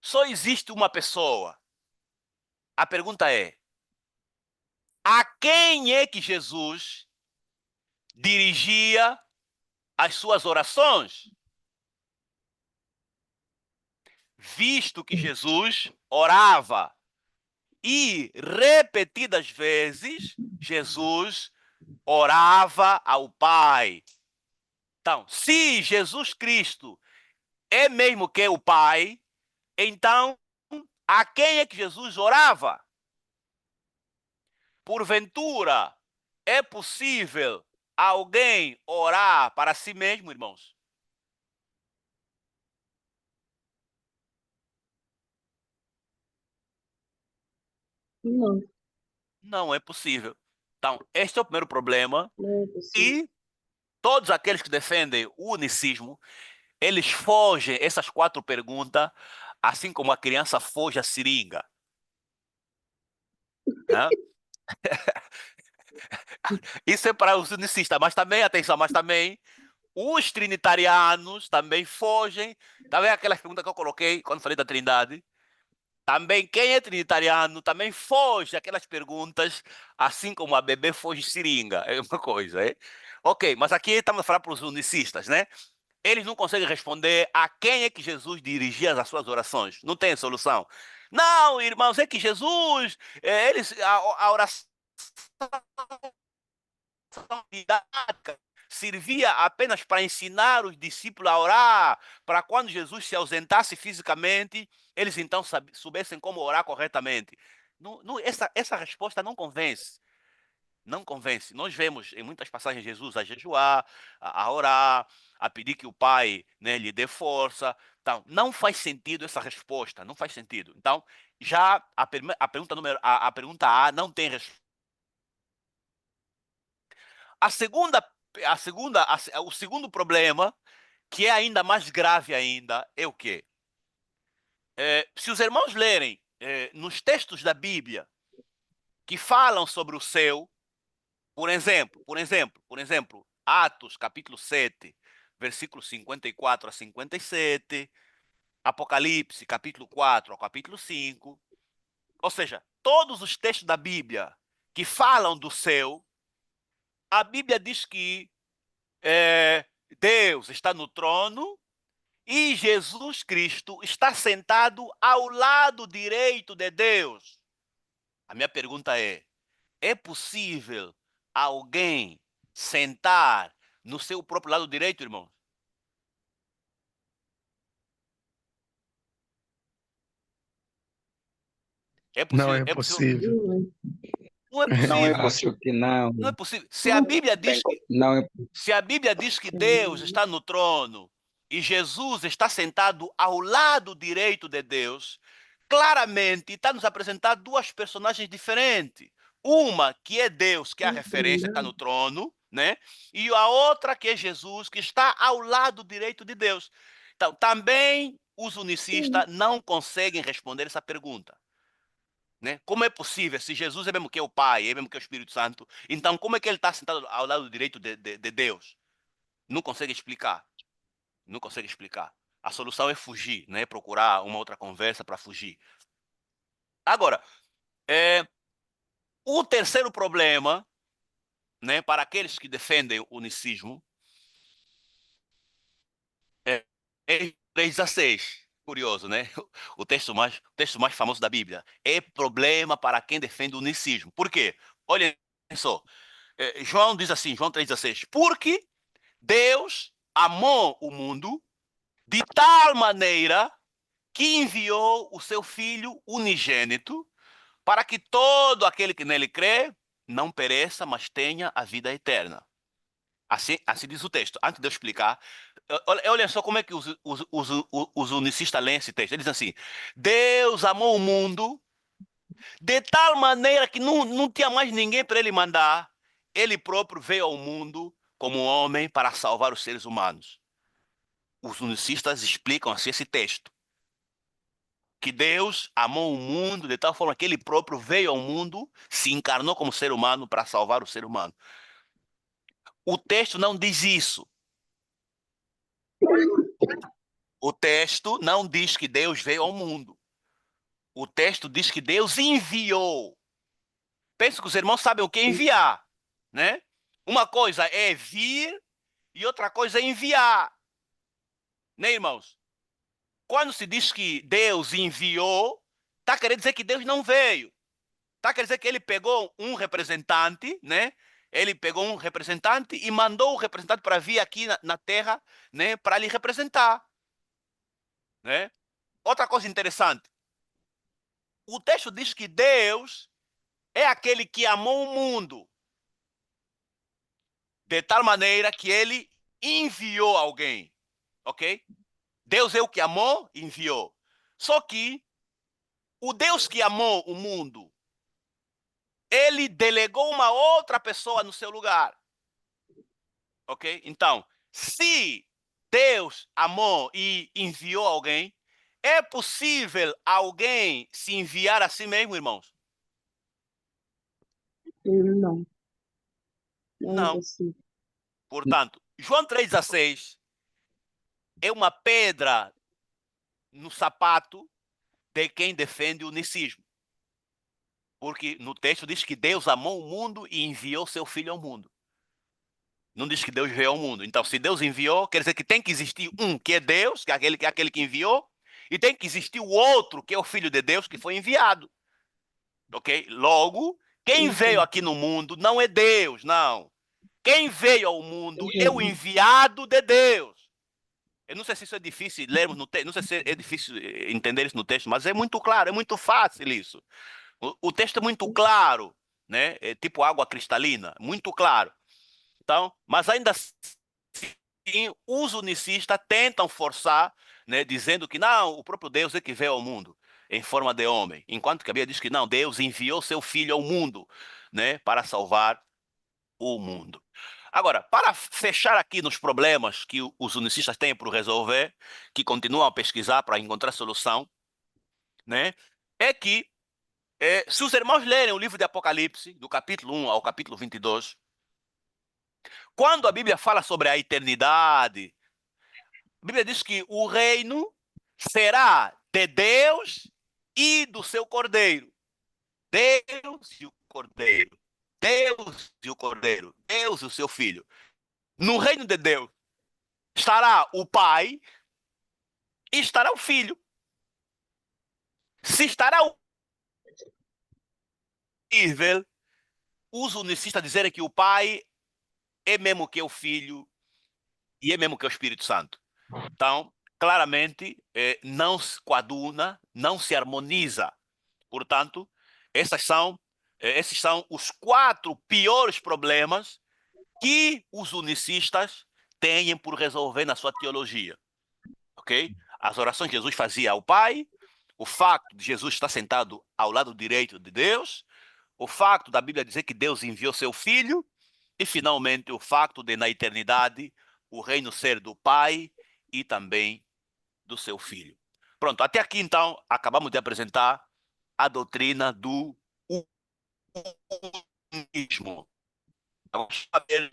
só existe uma pessoa, a pergunta é: a quem é que Jesus dirigia as suas orações? Visto que Jesus orava e repetidas vezes Jesus orava ao Pai. Então, se Jesus Cristo é mesmo que o Pai, então a quem é que Jesus orava? Porventura, é possível alguém orar para si mesmo, irmãos? Não, Não é possível. Então, este é o primeiro problema. não é possível. E todos aqueles que defendem o unicismo, eles fogem essas 4 perguntas, assim como a criança foge a seringa. Né? Isso é para os unicistas, mas também, atenção, mas também os trinitarianos também fogem. Tá vendo aquelas perguntas que eu coloquei quando falei da Trindade? Também quem é trinitariano também foge aquelas perguntas, assim como a bebê foge seringa. É uma coisa, é? Ok, mas aqui estamos a falar para os unicistas, né? Eles não conseguem responder a quem é que Jesus dirigia as suas orações. Não tem solução. Não, irmãos, é que Jesus, a oração didática servia apenas para ensinar os discípulos a orar, para quando Jesus se ausentasse fisicamente, eles então soubessem como orar corretamente. Essa resposta não convence. Não convence. Nós vemos em muitas passagens Jesus a jejuar, a orar, a pedir que o Pai, né, lhe dê força. Então, não faz sentido essa resposta, não faz sentido. Então, já a pergunta A não tem resposta. O segundo problema, que é ainda mais grave ainda, é o quê? Se os irmãos lerem nos textos da Bíblia que falam sobre o céu, por exemplo, Atos capítulo 7, versículos 54 a 57, Apocalipse capítulo 4 ao capítulo 5, ou seja, todos os textos da Bíblia que falam do céu, a Bíblia diz que Deus está no trono e Jesus Cristo está sentado ao lado direito de Deus. A minha pergunta é possível alguém sentar no seu próprio lado direito, irmão? É Não possível? é É possível? possível. Não é Não é possível. possível que não. Não é possível. Se a Bíblia diz que Não é Se a Bíblia diz que Deus está no trono e Jesus está sentado ao lado direito de Deus, claramente está nos apresentando duas personagens diferentes. Uma que é Deus, que é a referência, está no trono, né? E a outra que é Jesus, que está ao lado direito de Deus. Então, também os unicistas não conseguem responder essa pergunta. Né? Como é possível, se Jesus é mesmo que é o Pai, é mesmo que é o Espírito Santo, então como é que ele está sentado ao lado direito de Deus? Não consegue explicar. Não consegue explicar. A solução é fugir, né? Procurar uma outra conversa para fugir. Agora, o terceiro problema, né, para aqueles que defendem o unicismo, é 3:16. Curioso, né? O texto mais famoso da Bíblia. É problema para quem defende o unicismo. Por quê? Olhem só. João diz assim, João 3:16. Porque Deus amou o mundo de tal maneira que enviou o seu Filho unigênito para que todo aquele que nele crê não pereça, mas tenha a vida eterna. Assim diz o texto. Antes de eu explicar, olha só como é que os unicistas leem esse texto. Eles dizem assim, Deus amou o mundo de tal maneira que não tinha mais ninguém para ele mandar. Ele próprio veio ao mundo como homem para salvar os seres humanos. Os unicistas explicam assim esse texto. Que Deus amou o mundo de tal forma que ele próprio veio ao mundo, se encarnou como ser humano para salvar o ser humano. O texto não diz isso. O texto não diz que Deus veio ao mundo. O texto diz que Deus enviou. Penso que os irmãos sabem o que é enviar, né? Uma coisa é vir e outra coisa é enviar. Né, irmãos? Quando se diz que Deus enviou, está querendo dizer que Deus não veio. Está querendo dizer que ele pegou um representante, né? Ele pegou um representante e mandou o representante para vir aqui na Terra, né? Para lhe representar. Né? Outra coisa interessante. O texto diz que Deus é aquele que amou o mundo de tal maneira que ele enviou alguém. Ok? Deus é o que amou e enviou. Só que o Deus que amou o mundo, ele delegou uma outra pessoa no seu lugar. Ok? Então, se Deus amou e enviou alguém, é possível alguém se enviar a si mesmo, irmãos? Não. Não é Não. impossível. Portanto, João 3:16 é uma pedra no sapato de quem defende o unicismo. Porque no texto diz que Deus amou o mundo e enviou seu Filho ao mundo. Não diz que Deus veio ao mundo. Então, se Deus enviou, quer dizer que tem que existir um que é Deus, que é aquele que enviou, e tem que existir o outro, que é o Filho de Deus, que foi enviado. Ok? Logo, quem veio aqui no mundo não é Deus, não. Quem veio ao mundo é o enviado de Deus. Eu não sei se isso é difícil lermos no texto, não sei se é difícil entender isso no texto, mas é muito claro, é muito fácil isso. O texto é muito claro, né? É tipo água cristalina, muito claro. Então, mas ainda assim, os unicistas tentam forçar, né, dizendo que não, o próprio Deus é que veio ao mundo em forma de homem, enquanto que a Bíblia diz que não, Deus enviou seu Filho ao mundo, né, para salvar o mundo. Agora, para fechar aqui nos problemas que os unicistas têm para resolver, que continuam a pesquisar para encontrar solução, né, é que se os irmãos lerem o livro de Apocalipse, do capítulo 1 ao capítulo 22, quando a Bíblia fala sobre a eternidade, a Bíblia diz que o reino será de Deus e do seu Cordeiro. Deus e o Cordeiro. Deus e o Cordeiro. Deus e o seu Filho. No reino de Deus estará o Pai e estará o Filho. Se estará o possível os unicistas dizerem que o Pai é mesmo que o Filho e é mesmo que o Espírito Santo. Então, claramente, não se coaduna, não se harmoniza Portanto, esses são os 4 piores problemas que os unicistas têm por resolver na sua teologia. Ok? As orações que Jesus fazia ao Pai, o facto de Jesus estar sentado ao lado direito de Deus, o facto da Bíblia dizer que Deus enviou seu Filho, e finalmente o facto de, na eternidade, o reino ser do Pai e também do seu Filho. Pronto, até aqui então acabamos de apresentar a doutrina do unismo. Vamos saber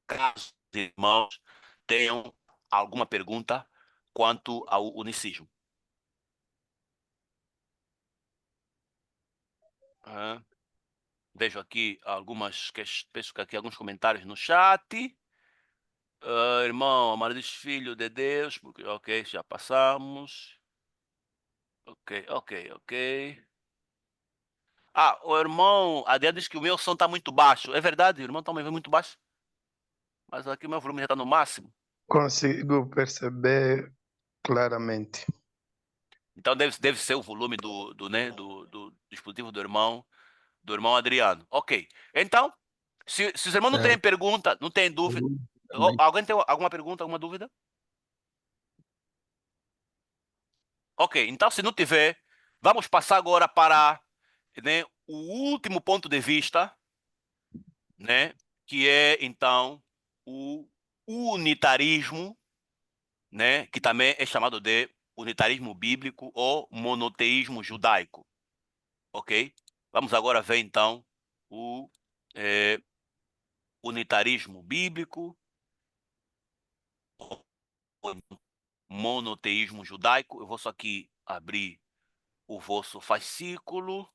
caso os irmãos tenham alguma pergunta quanto ao unicismo. Vejo aqui alguns comentários no chat. Irmão, amado filho de Deus, porque ok, já passamos. Ok. O irmão Adriano diz que o meu som está muito baixo. É verdade, o irmão também vem muito baixo. Mas aqui o meu volume já está no máximo. Consigo perceber claramente. Então deve ser o volume do dispositivo do irmão Adriano. Ok. Então, se os irmãos não têm pergunta, não têm dúvida. Alguém tem alguma pergunta, alguma dúvida? Ok, então se não tiver, vamos passar agora para o último ponto de vista, que é então o unitarismo, que também é chamado de unitarismo bíblico ou monoteísmo judaico. Ok? Vamos agora ver então o unitarismo bíblico, monoteísmo judaico. Eu vou só aqui abrir o vosso fascículo.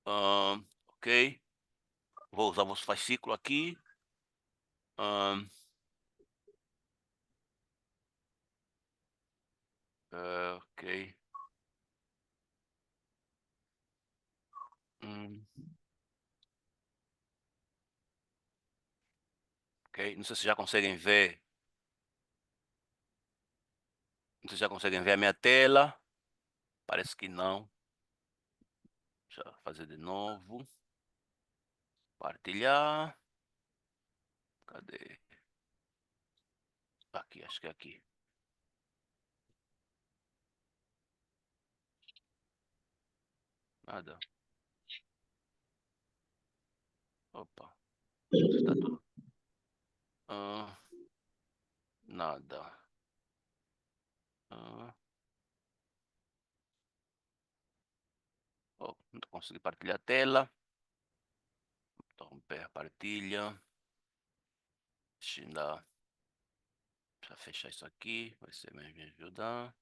Ok. Vou usar o vosso fascículo aqui. Ok. Ok. Não sei se já conseguem ver. Não sei se já conseguem ver a minha tela. Parece que não. Deixa eu fazer de novo. Partilhar. Cadê? Aqui, acho que é aqui. Nada. Opa. Está tudo. Nada. Não consegui partilhar a tela. Interromper a partilha. Deixa eu fechar isso aqui. Vai ser mais me ajudar.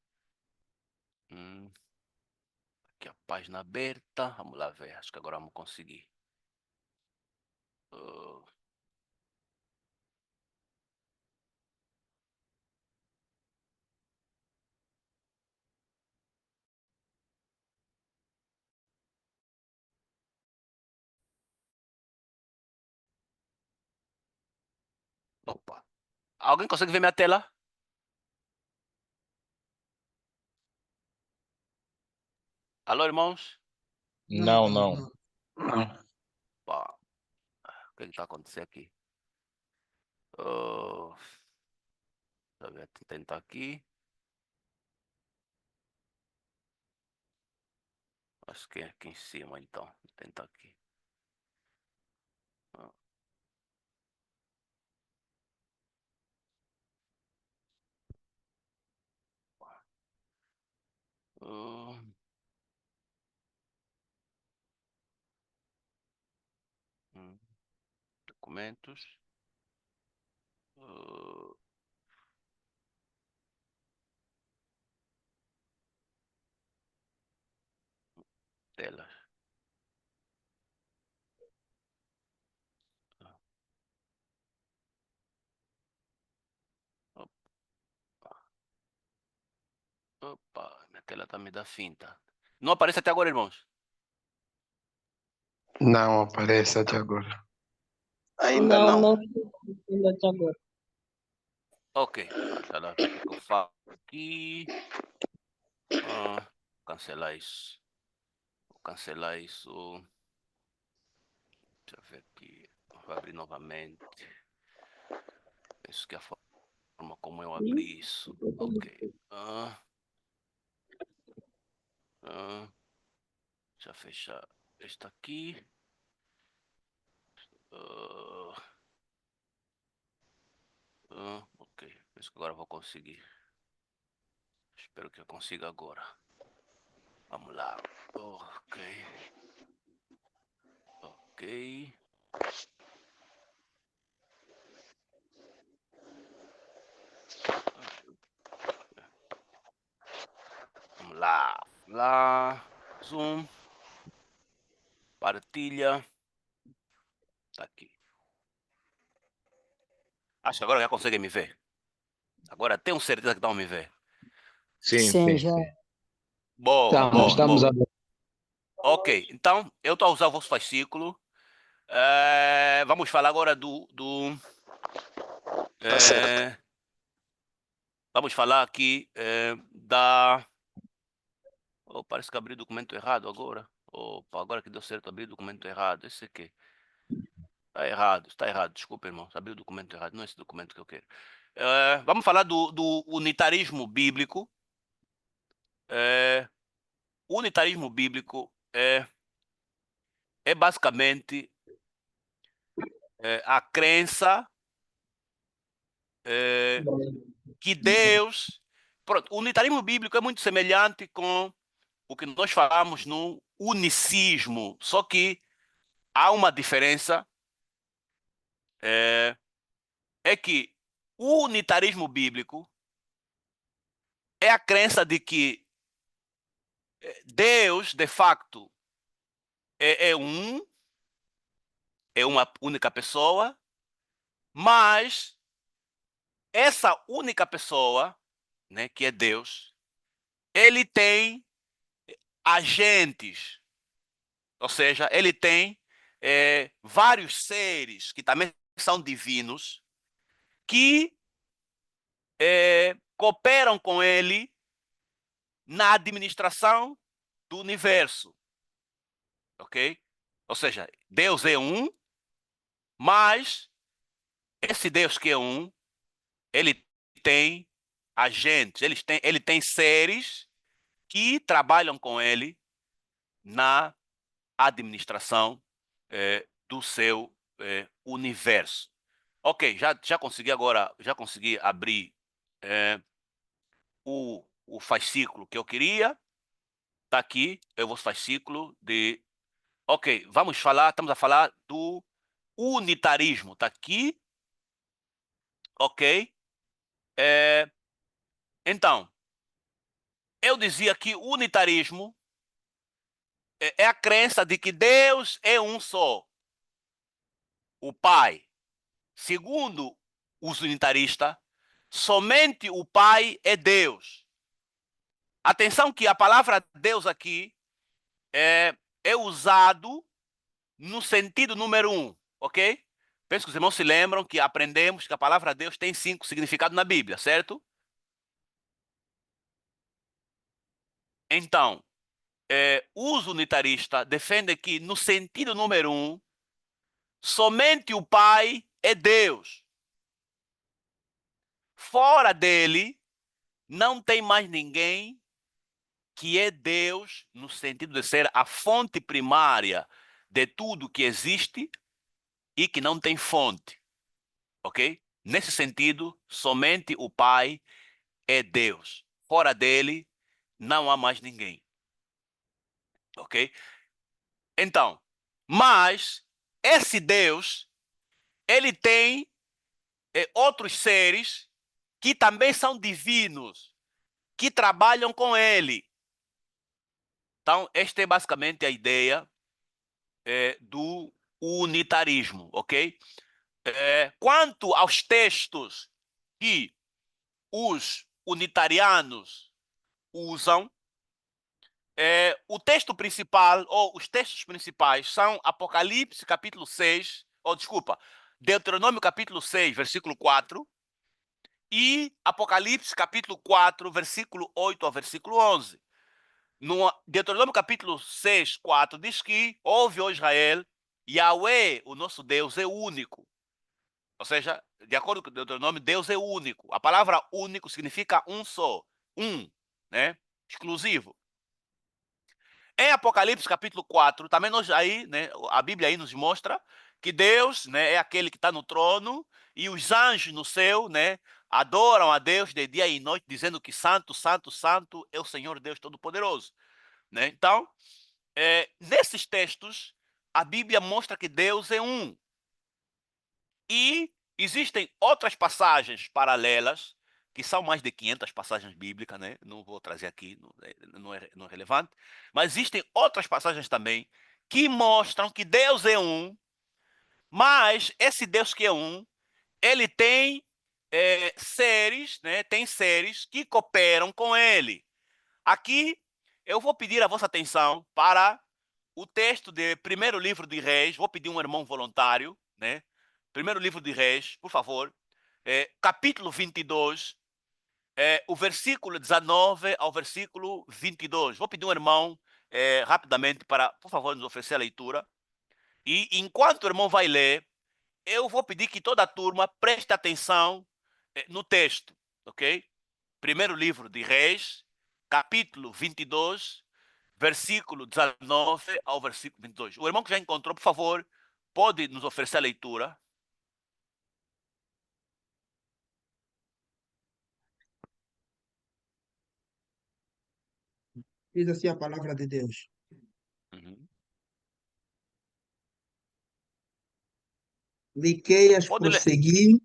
Aqui a página aberta. Vamos lá ver. Acho que agora vamos conseguir. Opa. Alguém consegue ver minha tela? Alô, irmãos? Não. Opa. O que está acontecendo aqui? Deixa eu ver, tentar aqui. Acho que é aqui em cima, então. Vou tentar aqui. Documentos. Telas. Opa, minha tela tá me dando finta. Não aparece até agora, irmãos? Não aparece até agora. Ainda não. Não, ainda até agora. Ok. Deixa eu ver o que eu faço aqui. cancelar isso. Vou cancelar isso. Deixa eu ver aqui. Vou abrir novamente. Penso que a forma como eu abri isso. Ok. Deixa eu fechar este aqui. Ok. Penso que agora vou conseguir. Espero que eu consiga agora. Vamos lá. Ok. Ok. Vamos lá. Lá. Zoom. Partilha. Tá aqui. Acho que agora já conseguem me ver. Agora tenho certeza que estão a me ver. Sim, já. Boa, boa, Estamos boa. a... Ok, então eu estou a usar o vosso fascículo. Vamos falar agora Tá certo. vamos falar aqui da... Oh, parece que abri o documento errado agora. Opa, agora que deu certo, abri o documento errado. Esse aqui. Está errado. Desculpa, irmão. Abri o documento errado. Não é esse documento que eu quero. Vamos falar do unitarismo bíblico. O unitarismo bíblico é basicamente a crença que Deus... Pronto, o unitarismo bíblico é muito semelhante com o que nós falamos no unicismo, só que há uma diferença, é que o unitarismo bíblico é a crença de que Deus, de facto, é uma única pessoa, mas essa única pessoa, né, que é Deus, ele tem agentes, ou seja, ele tem vários seres que também são divinos, que cooperam com ele na administração do universo, ok? Ou seja, Deus é um, mas esse Deus que é um, ele tem agentes, ele tem seres que trabalham com ele na administração do seu universo. Ok, já consegui agora, já consegui abrir o fascículo que eu queria. Está aqui, é o fascículo de... Ok, estamos a falar do unitarismo. Está aqui. Ok. Então, eu dizia que o unitarismo é a crença de que Deus é um só. O Pai. Segundo os unitaristas, somente o Pai é Deus. Atenção que a palavra Deus aqui é usado no sentido número 1, ok? Penso que os irmãos se lembram que aprendemos que a palavra Deus tem 5 significados na Bíblia, certo? Então, os unitaristas defendem que no sentido número 1, somente o Pai é Deus. Fora dele, não tem mais ninguém que é Deus no sentido de ser a fonte primária de tudo que existe e que não tem fonte. Ok? Nesse sentido, somente o Pai é Deus. Fora dele, não há mais ninguém. Ok? Então, mas esse Deus, ele tem outros seres que também são divinos, que trabalham com ele. Então, esta é basicamente a ideia do unitarismo, ok? Quanto aos textos que os unitarianos usam, o texto principal, ou os textos principais, são Apocalipse, capítulo 6, Deuteronômio, capítulo 6, versículo 4, e Apocalipse, capítulo 4, versículo 8 ao versículo 11. No Deuteronômio capítulo 6, 4, diz que ouve, ó Israel, Yahweh, o nosso Deus, é único. Ou seja, de acordo com o Deuteronômio, Deus é único. A palavra único significa um só, né? Exclusivo. Em Apocalipse capítulo 4, também nós aí, né, a Bíblia aí nos mostra que Deus, né, é aquele que está no trono e os anjos no céu, né, adoram a Deus de dia e noite, dizendo que santo, santo, santo é o Senhor Deus Todo-Poderoso, né? Então, nesses textos, a Bíblia mostra que Deus é um. E existem outras passagens paralelas, que são mais de 500 passagens bíblicas, né? Não vou trazer aqui, não é relevante. Mas existem outras passagens também que mostram que Deus é um, mas esse Deus que é um, ele tem seres, né? Tem seres que cooperam com ele. Aqui eu vou pedir a vossa atenção para o texto de primeiro livro de Reis. Vou pedir um irmão voluntário, né? Primeiro livro de Reis, por favor. Capítulo 22, o versículo 19 ao versículo 22. Vou pedir um irmão rapidamente para, por favor, nos oferecer a leitura. E enquanto o irmão vai ler, eu vou pedir que toda a turma preste atenção no texto, ok? Primeiro livro de Reis, capítulo 22, versículo 19 ao versículo 22. O irmão que já encontrou, por favor, pode nos oferecer a leitura. Diz assim a palavra de Deus. Uhum. Miqueias Pode ler. prosseguiu,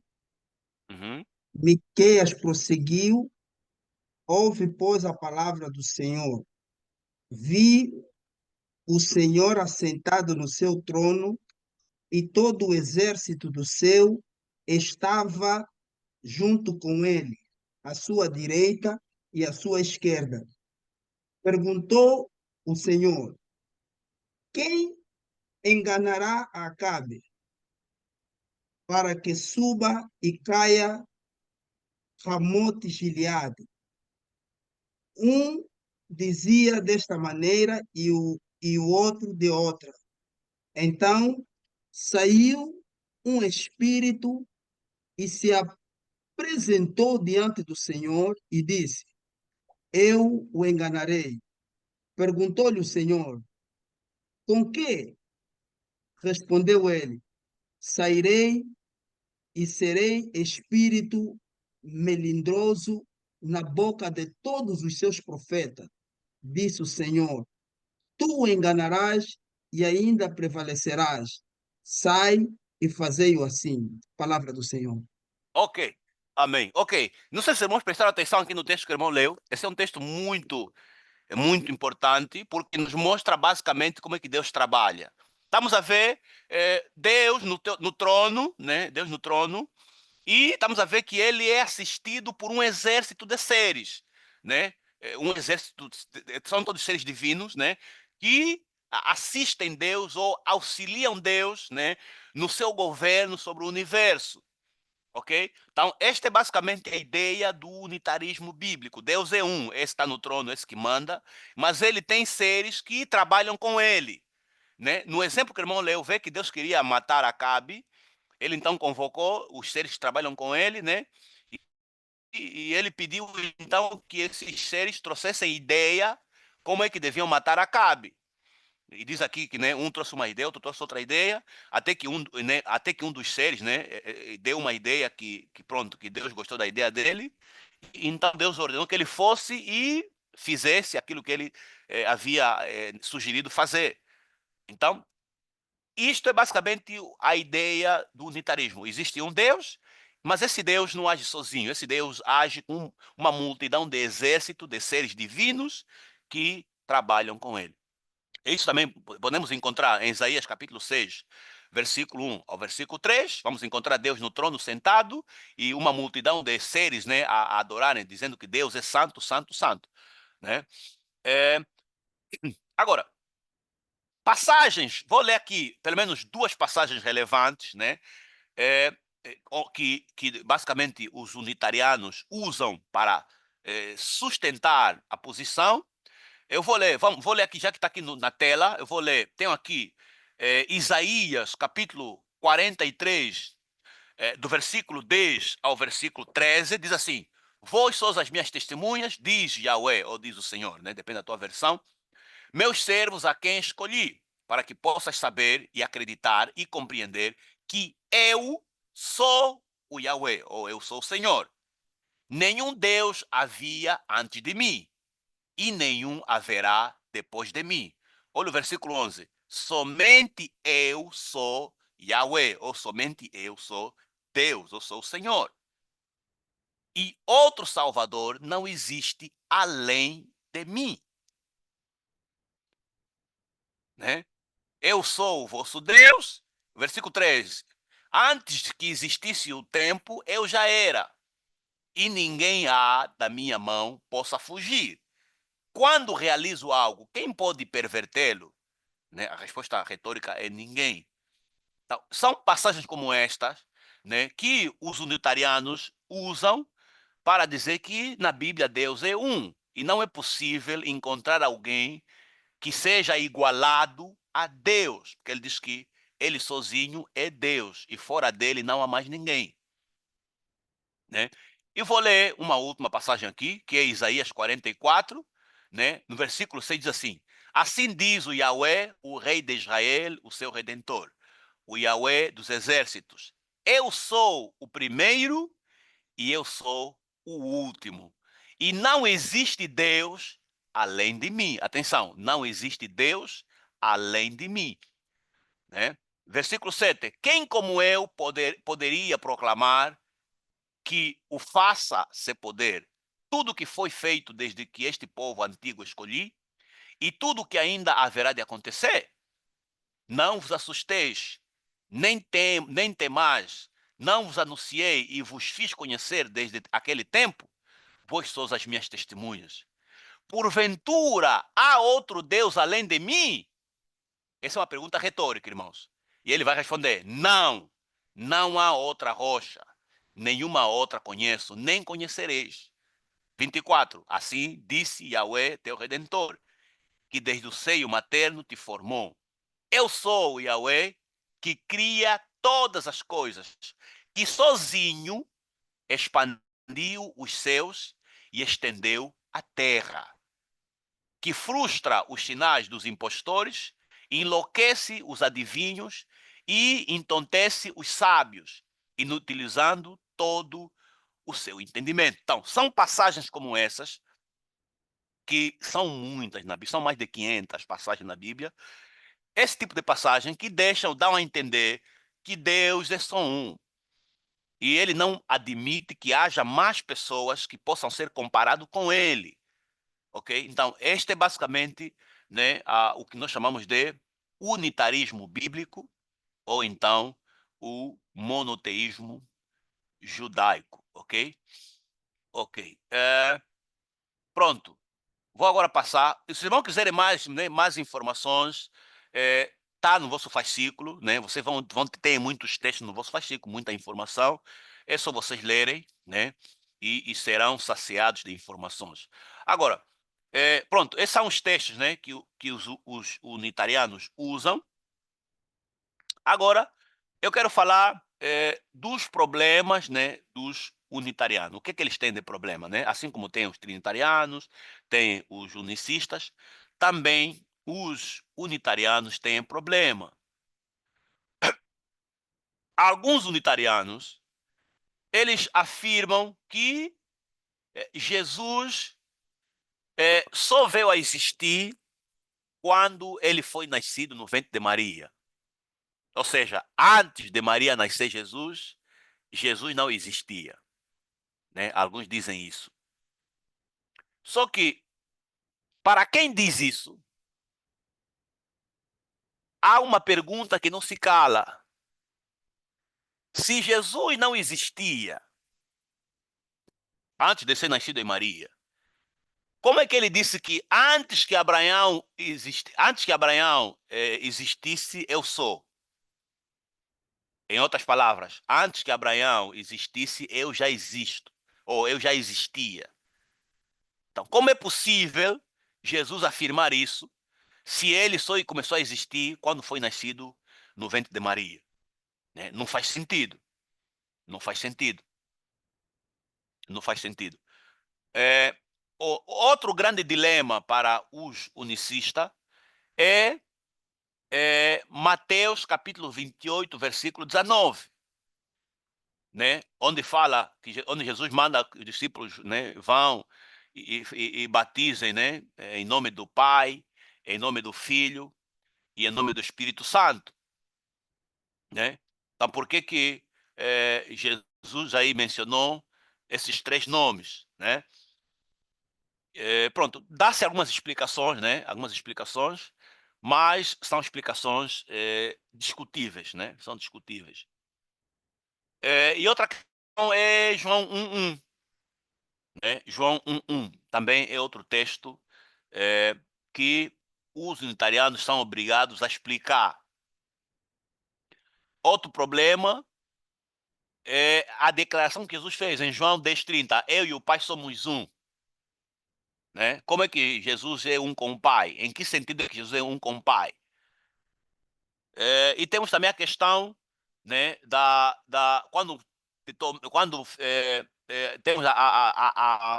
Uhum. Miqueias prosseguiu, ouve, pois, a palavra do Senhor. Vi o Senhor assentado no seu trono e todo o exército do céu estava junto com ele, à sua direita e à sua esquerda. Perguntou o Senhor: quem enganará a Acabe para que suba e caia Ramote Gileade? Um dizia desta maneira e o outro de outra. Então saiu um espírito e se apresentou diante do Senhor e disse: eu o enganarei. Perguntou-lhe o Senhor: com que? Respondeu ele: sairei e serei espírito melindroso na boca de todos os seus profetas. Disse o Senhor: tu o enganarás e ainda prevalecerás. Sai e fazei-o assim. Palavra do Senhor. Ok. Amém. Ok. Não sei se os irmãos prestaram atenção aqui no texto que o irmão leu. Esse é um texto muito importante, porque nos mostra basicamente como é que Deus trabalha. Estamos a ver Deus no trono, né? Deus no trono, e estamos a ver que ele é assistido por um exército de seres, né? Um exército, são todos seres divinos, né? Que assistem Deus ou auxiliam Deus, né? No seu governo sobre o universo. Ok? Então, esta é basicamente a ideia do unitarismo bíblico. Deus é um, esse está no trono, esse que manda, mas ele tem seres que trabalham com ele. Né? No exemplo que o irmão leu, vê que Deus queria matar Acabe, ele então convocou os seres que trabalham com ele, né? E ele pediu então que esses seres trouxessem ideia como é que deviam matar Acabe. E diz aqui que, né, um trouxe uma ideia, outro trouxe outra ideia, até que um dos seres, né, deu uma ideia que pronto, que Deus gostou da ideia dele. E então Deus ordenou que ele fosse e fizesse aquilo que ele havia sugerido fazer. Então, isto é basicamente a ideia do unitarismo. Existe um Deus, mas esse Deus não age sozinho. Esse Deus age com uma multidão de exército de seres divinos que trabalham com ele. Isso também podemos encontrar em Isaías capítulo 6, versículo 1 ao versículo 3. Vamos encontrar Deus no trono sentado e uma multidão de seres, né, a adorarem, dizendo que Deus é santo, santo, santo. Né? Agora, passagens, vou ler aqui pelo menos duas passagens relevantes, né, que basicamente os unitarianos usam para sustentar a posição. Eu vou ler, vou ler aqui, já que está aqui na tela, eu vou ler. Tenho aqui Isaías, capítulo 43, do versículo 10 ao versículo 13, diz assim: Vós sois as minhas testemunhas, diz Yahweh, ou diz o Senhor, né? Depende da tua versão. Meus servos a quem escolhi, para que possas saber e acreditar e compreender que eu sou o Yahweh, ou eu sou o Senhor. Nenhum Deus havia antes de mim, e nenhum haverá depois de mim. Olha o versículo 11. Somente eu sou Yahweh, ou somente eu sou Deus, eu sou o Senhor. E outro Salvador não existe além de mim. Né? Eu sou o vosso Deus. Versículo 13. Antes que existisse o tempo, eu já era. E ninguém há da minha mão possa fugir. Quando realizo algo, quem pode pervertê-lo? Né? A resposta retórica é ninguém. Então, são passagens como estas, né, que os unitarianos usam para dizer que na Bíblia Deus é um. E não é possível encontrar alguém que seja igualado a Deus. Porque ele diz que ele sozinho é Deus. E fora dele não há mais ninguém. Né? E vou ler uma última passagem aqui, que é Isaías 44, né? No versículo 6 diz assim: Assim diz o Yahweh, o rei de Israel, o seu redentor, o Yahweh dos exércitos: Eu sou o primeiro e eu sou o último. E não existe Deus além de mim. Atenção, não existe Deus além de mim. Né? Versículo 7. Quem como eu poderia proclamar que o faça ser poder tudo que foi feito desde que este povo antigo escolhi e tudo que ainda haverá de acontecer? Não vos assusteis, nem temais, não vos anunciei e vos fiz conhecer desde aquele tempo? Vós sois as minhas testemunhas. Porventura, há outro Deus além de mim? Essa é uma pergunta retórica, irmãos. E ele vai responder: não, não há outra rocha, nenhuma outra conheço, nem conhecereis. 24. Assim disse Yahweh, teu Redentor, que desde o seio materno te formou. Eu sou o Yahweh, que cria todas as coisas, que sozinho expandiu os céus e estendeu a terra, que frustra os sinais dos impostores, enlouquece os adivinhos e entontece os sábios, inutilizando todo o seu entendimento. Então, são passagens como essas, que são muitas na Bíblia, são mais de 500 passagens na Bíblia, esse tipo de passagem que dão a entender que Deus é só um. E ele não admite que haja mais pessoas que possam ser comparadas com ele. Ok? Então, este é basicamente, né, o que nós chamamos de unitarismo bíblico, ou então o monoteísmo judaico. Ok? Ok. Pronto. Vou agora passar. Se vocês vão quiserem mais, né, mais informações, tá no vosso fascículo, né? Vocês vão ter muitos textos no vosso fascículo, muita informação. É só vocês lerem, né? E serão saciados de informações. Agora, pronto, esses são os textos, né, que os unitarianos usam. Agora, eu quero falar dos problemas, né, dos unitarianos. O que é que eles têm de problema, né? Assim como tem os trinitarianos, tem os unicistas, também os unitarianos têm problema. Alguns unitarianos, eles afirmam que Jesus só veio a existir quando ele foi nascido no ventre de Maria. Ou seja, antes de Maria nascer Jesus não existia. Né? Alguns dizem isso. Só que, para quem diz isso, há uma pergunta que não se cala. Se Jesus não existia antes de ser nascido em Maria, como é que ele disse que antes que Abraão existisse, eu sou? Em outras palavras, antes que Abraão existisse, eu já existo, ou eu já existia. Então, como é possível Jesus afirmar isso se ele só começou a existir quando foi nascido no ventre de Maria? Né? Não faz sentido. Não faz sentido. Não faz sentido. Outro grande dilema para os unicistas é Mateus capítulo 28, versículo 19. Né? Onde fala, onde Jesus manda que os discípulos, né, vão e batizem, né, em nome do Pai, em nome do Filho e em nome do Espírito Santo. Né? Então, por que Jesus aí mencionou esses 3 nomes? Né? Pronto, dá-se algumas explicações, né? Algumas explicações, mas são explicações discutíveis, né? São discutíveis. E outra questão é João 1:1. Né? João 1:1 também é outro texto que os unitarianos são obrigados a explicar. Outro problema é a declaração que Jesus fez em João 10:30. Eu e o Pai somos um. Né? Como é que Jesus é um com o Pai? Em que sentido é que Jesus é um com o Pai? E temos também a questão, né, quando temos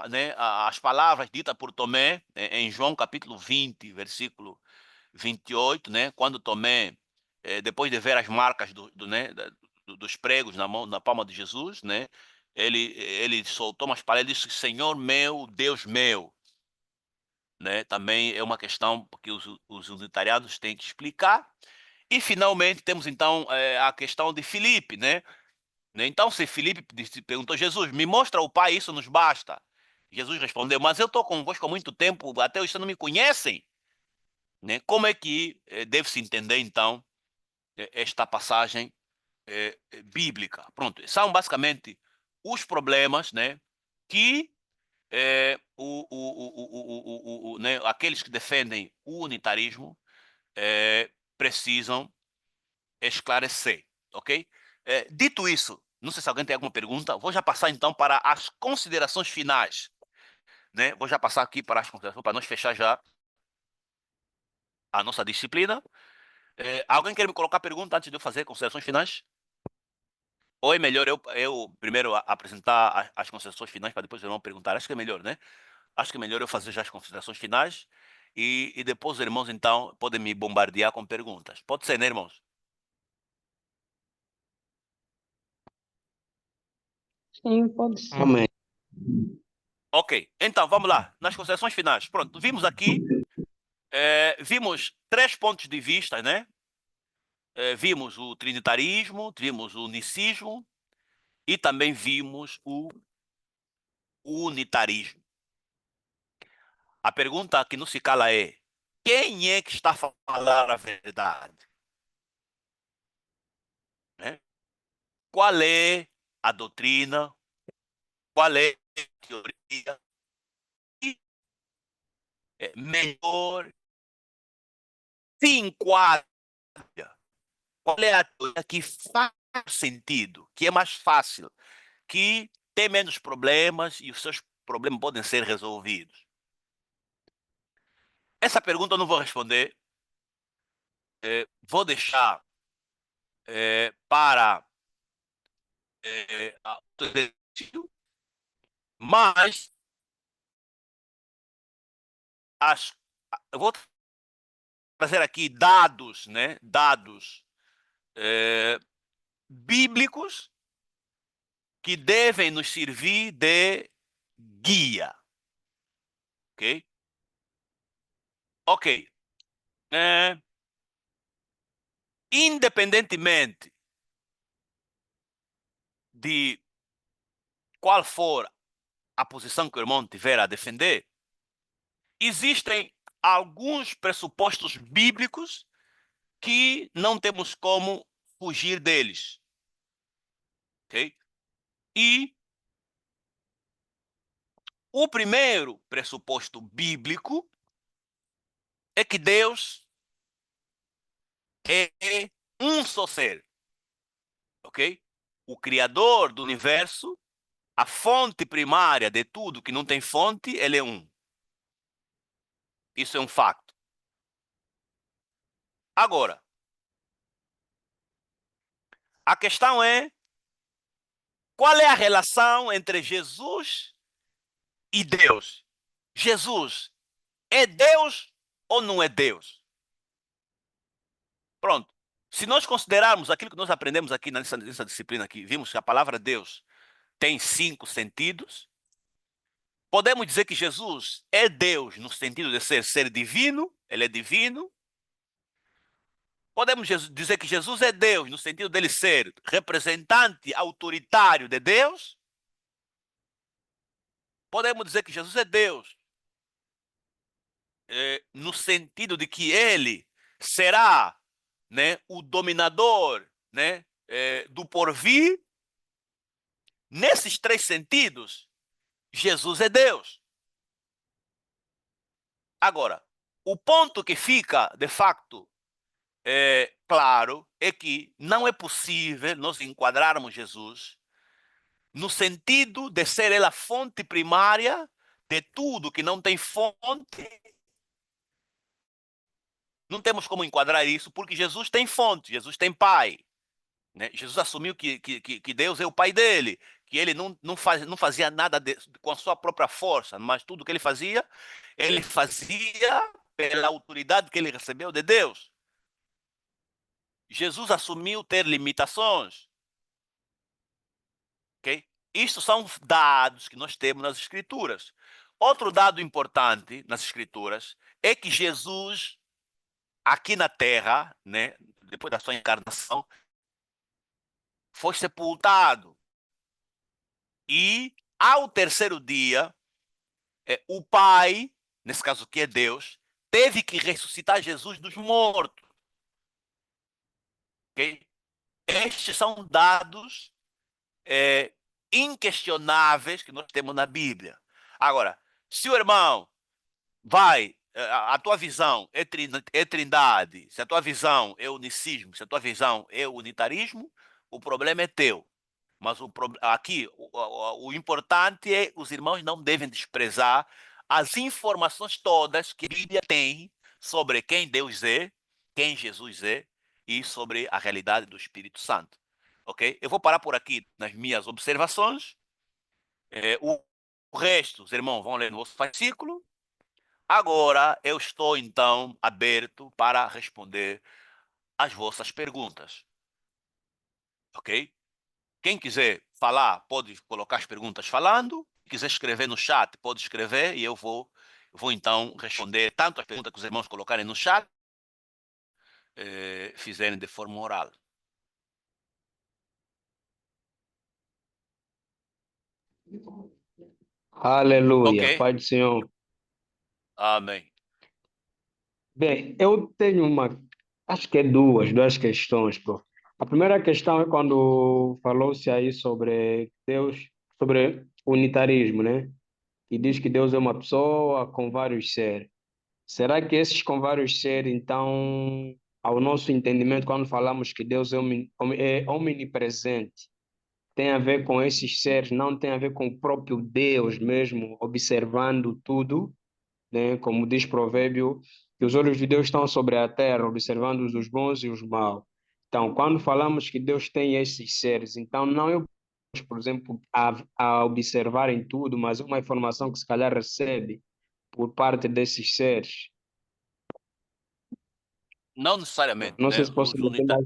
né, as palavras ditas por Tomé em João capítulo 20, versículo 28, né, quando Tomé, depois de ver as marcas né, dos pregos na palma de Jesus, né, ele soltou umas palavras e disse: Senhor meu, Deus meu. Né, também é uma questão que os unitarianos têm que explicar. E, finalmente, temos, então, a questão de Filipe, né? Então, se Filipe perguntou, Jesus, me mostra o Pai, isso nos basta. Jesus respondeu, mas eu estou convosco há muito tempo, até hoje vocês não me conhecem. Né? Como é que deve-se entender, então, esta passagem bíblica? Pronto, são basicamente os problemas, né, que né, aqueles que defendem o unitarismo precisam esclarecer, ok? Dito isso, não sei se alguém tem alguma pergunta, vou já passar então para as considerações finais. Né? Vou já passar aqui para as considerações, para nós fechar já a nossa disciplina. Alguém quer me colocar pergunta antes de eu fazer considerações finais? Ou é melhor eu primeiro apresentar as considerações finais para depois o irmão perguntar? Acho que é melhor, né? Acho que é melhor eu fazer já as considerações finais e depois os irmãos, então, podem me bombardear com perguntas. Pode ser, né, irmãos? Sim, pode ser. Amém. Ok, então vamos lá, nas considerações finais. Pronto, vimos aqui, vimos 3 pontos de vista, né? Vimos o trinitarismo, vimos o unicismo e também vimos o unitarismo. A pergunta que não se cala é: quem é que está a falar a verdade? Né? Qual é a doutrina? Qual é a teoria? E melhor se enquadra. Qual é a teoria que faz sentido, que é mais fácil, que tem menos problemas e os seus problemas podem ser resolvidos? Essa pergunta eu não vou responder. Vou deixar para mas eu vou trazer aqui dados, né? Dados bíblicos que devem nos servir de guia. Ok? Ok. Independentemente de qual for a posição que o irmão tiver a defender, existem alguns pressupostos bíblicos que não temos como fugir deles. Ok? E o primeiro pressuposto bíblico é que Deus é um só ser. Ok? O Criador do universo, a fonte primária de tudo que não tem fonte, ele é um. Isso é um facto. Agora, a questão é qual é a relação entre Jesus e Deus? Jesus é Deus ou não é Deus? Pronto. Se nós considerarmos aquilo que nós aprendemos aqui nessa disciplina aqui, vimos que a palavra Deus tem 5 sentidos. Podemos dizer que Jesus é Deus no sentido de ser divino, ele é divino. Podemos dizer que Jesus é Deus no sentido dele ser representante autoritário de Deus. Podemos dizer que Jesus é Deus no sentido de que ele será, né, o dominador, né, do porvir. Nesses 3 sentidos, Jesus é Deus. Agora, o ponto que fica, de facto, claro, é que não é possível nós enquadrarmos Jesus no sentido de ser ele a fonte primária de tudo que não tem fonte. Não temos como enquadrar isso, porque Jesus tem fonte, Jesus tem pai. Né? Jesus assumiu que Deus é o pai dele, que ele não fazia nada com a sua própria força, mas tudo que ele fazia pela autoridade que ele recebeu de Deus. Jesus assumiu ter limitações. Okay? Isso são dados que nós temos nas Escrituras. Outro dado importante nas Escrituras é que Jesus, aqui na Terra, né, depois da sua encarnação, foi sepultado. E, ao terceiro dia, o Pai, nesse caso que é Deus, teve que ressuscitar Jesus dos mortos. Okay? Estes são dados inquestionáveis que nós temos na Bíblia. Agora, se o irmão vai, a tua visão é trindade, se a tua visão é unicismo, se a tua visão é unitarismo, o problema é teu. Mas aqui, o importante é os irmãos não devem desprezar as informações todas que a Bíblia tem sobre quem Deus é, quem Jesus é e sobre a realidade do Espírito Santo. Ok? Eu vou parar por aqui nas minhas observações. O resto, os irmãos vão ler no vosso fascículo. Agora eu estou, então, aberto para responder as vossas perguntas. Ok? Quem quiser falar, pode colocar as perguntas falando. Se quiser escrever no chat, pode escrever e eu vou então responder tanto as perguntas que os irmãos colocarem no chat, fizerem de forma oral. Aleluia, Ok? Pai do Senhor. Amém. Bem, eu tenho acho que é duas questões, prof. A primeira questão é quando falou-se aí sobre Deus, sobre unitarismo, né? E diz que Deus é uma pessoa com vários seres. Será que esses com vários seres, então, ao nosso entendimento, quando falamos que Deus é omnipresente, tem a ver com esses seres, não tem a ver com o próprio Deus mesmo, observando tudo, né? Como diz Provérbio, que os olhos de Deus estão sobre a terra, observando os bons e os maus. Então, quando falamos que Deus tem esses seres, então não é, por exemplo, a observar em tudo, mas uma informação que se calhar recebe por parte desses seres. Não necessariamente, Não sei né? se posso meter mais.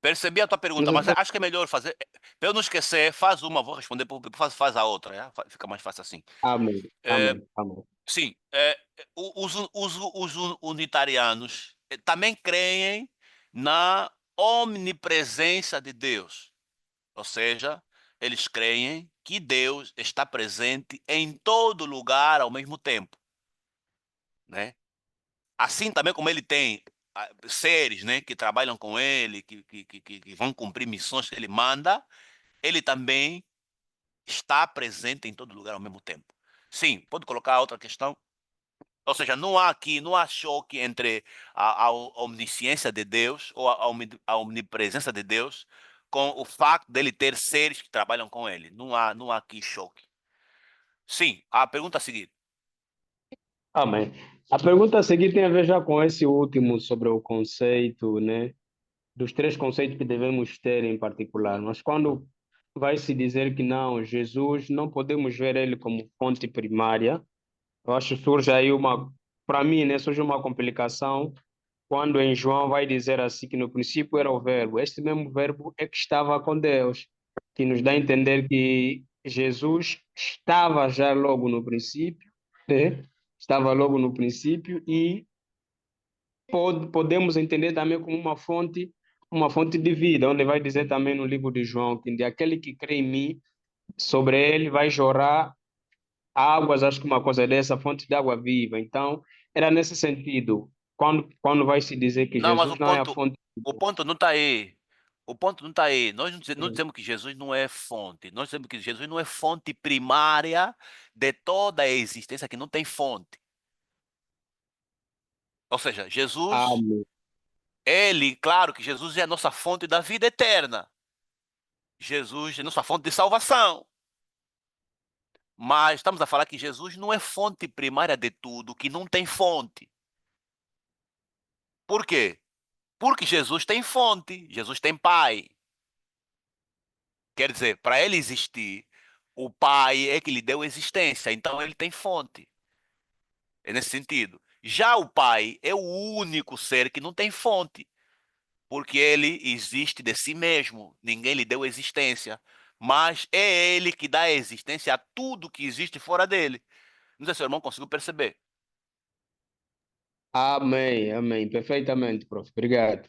Percebi a tua Não pergunta, sei se mas posso... acho que é melhor fazer. Para eu não esquecer, faz uma, vou responder, faz a outra, né? Fica mais fácil assim. Amém, amém, amém. Sim, os unitarianos também creem na omnipresença de Deus. Ou seja, eles creem que Deus está presente em todo lugar ao mesmo tempo. Né? Assim também como ele tem seres, né, que trabalham com ele, que vão cumprir missões que ele manda, ele também está presente em todo lugar ao mesmo tempo. Sim, pode colocar outra questão? Ou seja, não há choque entre a omnisciência de Deus ou a omnipresença de Deus com o facto dele ter seres que trabalham com ele. Não há aqui choque. Sim, a pergunta a seguir. Amém. A pergunta a seguir tem a ver já com esse último sobre o conceito, né? Dos três conceitos que devemos ter em particular. Mas quando vai se dizer que não, Jesus, não podemos ver ele como fonte primária, eu acho que surge aí para mim, né? Surge uma complicação quando em João vai dizer assim que no princípio era o verbo. Este mesmo verbo é que estava com Deus, que nos dá a entender que Jesus estava já logo no princípio, né? Estava logo no princípio e podemos entender também como uma fonte de vida, onde vai dizer também no livro de João que de aquele que crê em mim, sobre ele vai jorrar águas, acho que uma coisa dessa, fonte de água viva. Então, era nesse sentido, quando vai se dizer que Não, mas Jesus não é a fonte. o ponto não está aí. O ponto não está aí. Nós não dizemos que Jesus não é fonte. Nós dizemos que Jesus não é fonte primária de toda a existência, que não tem fonte. Ou seja, Jesus, Amém. claro que Jesus é a nossa fonte da vida eterna. Jesus é a nossa fonte de salvação. Mas estamos a falar que Jesus não é fonte primária de tudo, que não tem fonte. Por quê? Porque Jesus tem fonte, Jesus tem pai. Quer dizer, para ele existir, o pai é que lhe deu existência, então ele tem fonte. É nesse sentido. Já o pai é o único ser que não tem fonte, porque ele existe de si mesmo, ninguém lhe deu existência. Mas é ele que dá existência a tudo que existe fora dele. Não sei se o irmão conseguiu perceber. Amém, amém. Perfeitamente, prof. Obrigado.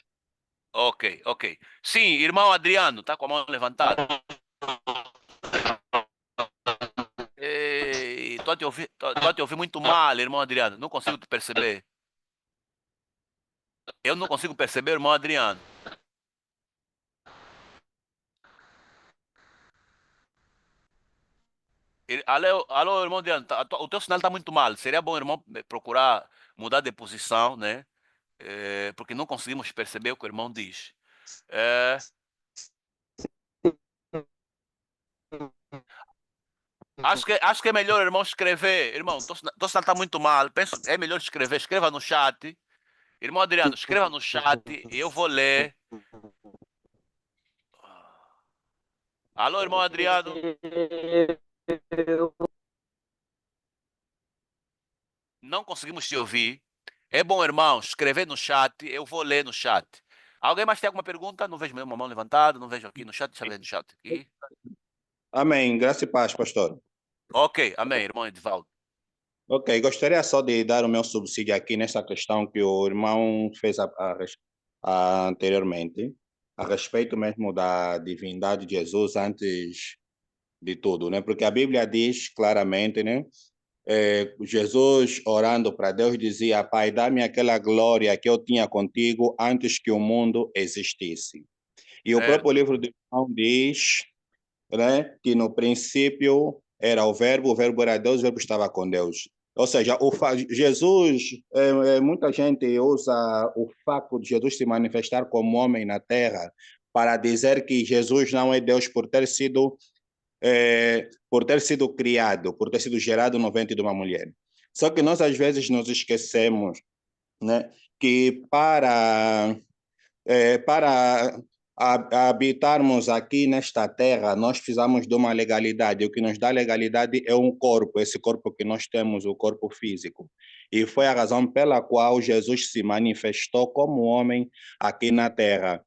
Ok, ok. Sim, irmão Adriano, tá com a mão levantada. Estou a te ouvir muito mal, irmão Adriano. Não consigo te perceber. Eu não consigo perceber, irmão Adriano. Alô, alô, irmão Adriano, o teu sinal está muito mal. Seria bom, irmão, procurar mudar de posição, né? Porque não conseguimos perceber o que o irmão diz. Acho que é melhor, irmão, escrever. Irmão, teu sinal está muito mal. Penso, é melhor escrever. Escreva no chat. Irmão Adriano, escreva no chat e eu vou ler. Alô, irmão Adriano. Não conseguimos te ouvir. É bom, irmão, escrever no chat. Eu vou ler no chat. Alguém mais tem alguma pergunta? Não vejo uma mão levantada. Não vejo aqui no chat. Deixa eu ver no chat aqui. Amém. Graça e paz, pastor. Ok, amém, irmão Edivaldo. Ok, gostaria só de dar o meu subsídio aqui nessa questão que o irmão fez anteriormente, a respeito mesmo da divindade de Jesus antes de tudo, né? Porque a Bíblia diz claramente, né? Jesus orando para Deus dizia: Pai, dá-me aquela glória que eu tinha contigo antes que o mundo existisse. E o próprio livro de João diz, né, que no princípio era o verbo era Deus, o verbo estava com Deus. Ou seja, Jesus, muita gente usa o facto de Jesus se manifestar como homem na terra para dizer que Jesus não é Deus por ter sido criado, por ter sido gerado no ventre de uma mulher. Só que nós às vezes nos esquecemos, né, que para habitarmos aqui nesta terra, nós precisamos de uma legalidade. O que nos dá legalidade é um corpo, esse corpo que nós temos, o corpo físico. E foi a razão pela qual Jesus se manifestou como homem aqui na terra.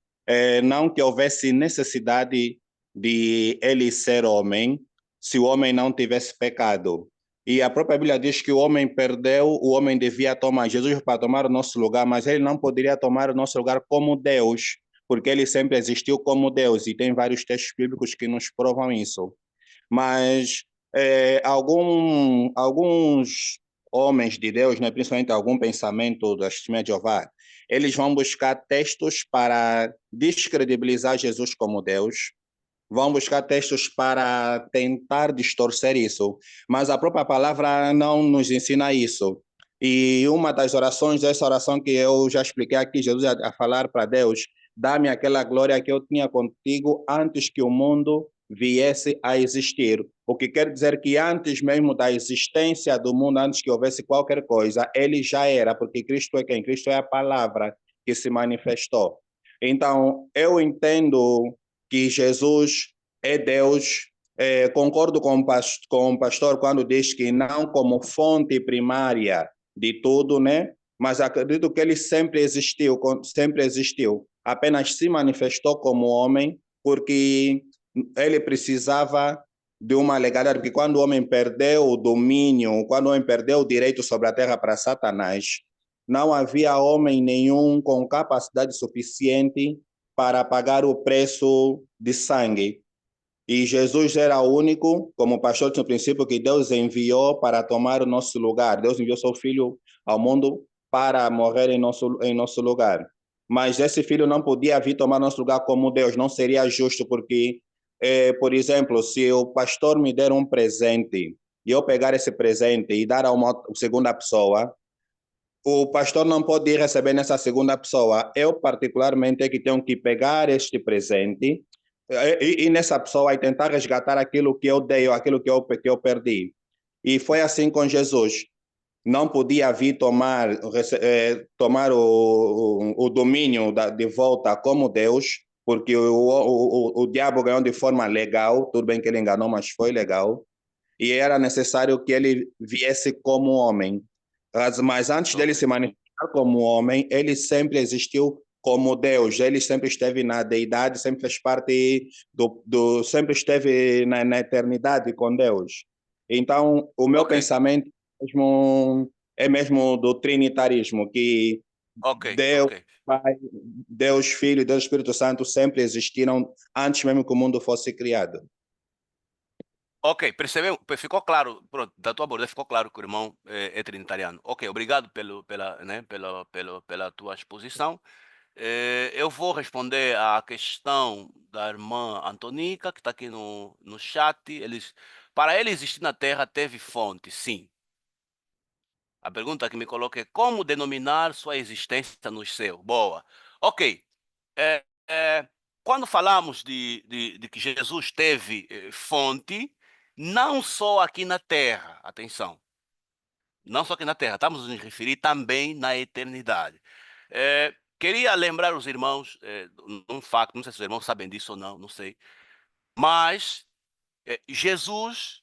Não que houvesse necessidade de ele ser homem, se o homem não tivesse pecado. E a própria Bíblia diz que o homem perdeu, o homem devia tomar Jesus para tomar o nosso lugar, mas ele não poderia tomar o nosso lugar como Deus, porque ele sempre existiu como Deus, e tem vários textos bíblicos que nos provam isso. Mas alguns homens de Deus, né, principalmente algum pensamento da Testemunha de Jeová, eles vão buscar textos para descredibilizar Jesus como Deus, vão buscar textos para tentar distorcer isso, mas a própria palavra não nos ensina isso. E uma das orações, essa oração que eu já expliquei aqui, Jesus a falar para Deus: dá-me aquela glória que eu tinha contigo antes que o mundo viesse a existir. O que quer dizer que antes mesmo da existência do mundo, antes que houvesse qualquer coisa, ele já era, porque Cristo é quem? Cristo é a palavra que se manifestou. Então, eu entendo que Jesus é Deus. Concordo com o pastor quando diz que não como fonte primária de tudo, né? Mas acredito que ele sempre existiu, apenas se manifestou como homem, porque ele precisava de uma legalidade, porque quando o homem perdeu o domínio, quando o homem perdeu o direito sobre a terra para Satanás, não havia homem nenhum com capacidade suficiente para pagar o preço de sangue. E Jesus era o único, como o pastor disse no princípio, que Deus enviou para tomar o nosso lugar. Deus enviou seu filho ao mundo para morrer em nosso lugar. Mas esse filho não podia vir tomar nosso lugar como Deus, não seria justo, porque, por exemplo, se o pastor me der um presente e eu pegar esse presente e dar a uma segunda pessoa, o pastor não pode ir receber nessa segunda pessoa. Eu, particularmente, é que tenho que pegar este presente e nessa pessoa e tentar resgatar aquilo que eu dei, ou aquilo que eu perdi. E foi assim com Jesus. Não podia vir tomar o domínio de volta como Deus, porque o diabo ganhou de forma legal, tudo bem que ele enganou, mas foi legal, e era necessário que ele viesse como homem. Mas antes dele se manifestar como homem, ele sempre existiu como Deus, ele sempre esteve na deidade, sempre fez parte sempre esteve na eternidade com Deus. Então, o meu pensamento é mesmo do trinitarismo, que Deus, Pai, Deus Filho e Deus Espírito Santo sempre existiram antes mesmo que o mundo fosse criado. Ok, percebeu? Ficou claro, pronto, da tua abordagem ficou claro que o irmão é trinitariano. Ok, obrigado pela tua exposição. Eu vou responder à questão da irmã Antonica, que está aqui no chat. Para ele existir na Terra, teve fonte, sim. A pergunta que me coloca é como denominar sua existência no céu? Boa. Ok. Quando falamos de que Jesus teve fonte, não só aqui na Terra, atenção, não só aqui na Terra, estamos a nos referir também na eternidade. Queria lembrar os irmãos um facto, não sei se os irmãos sabem disso ou não, não sei, mas Jesus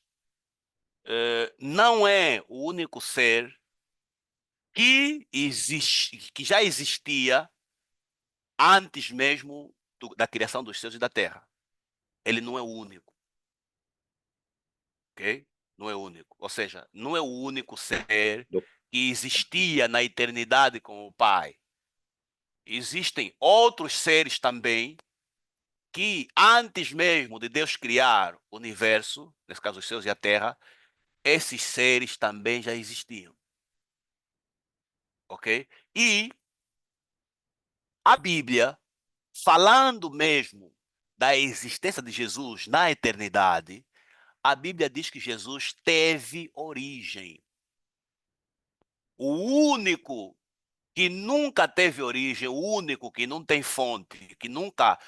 não é o único ser que já existia antes mesmo da criação dos céus e da terra. Ele não é o único. Ok? Não é o único. Ou seja, não é o único ser que existia na eternidade com o Pai. Existem outros seres também que antes mesmo de Deus criar o universo, nesse caso os céus e a terra, esses seres também já existiam. Ok? E a Bíblia, falando mesmo da existência de Jesus na eternidade, a Bíblia diz que Jesus teve origem. O único que nunca teve origem, o único que não tem fonte, que nunca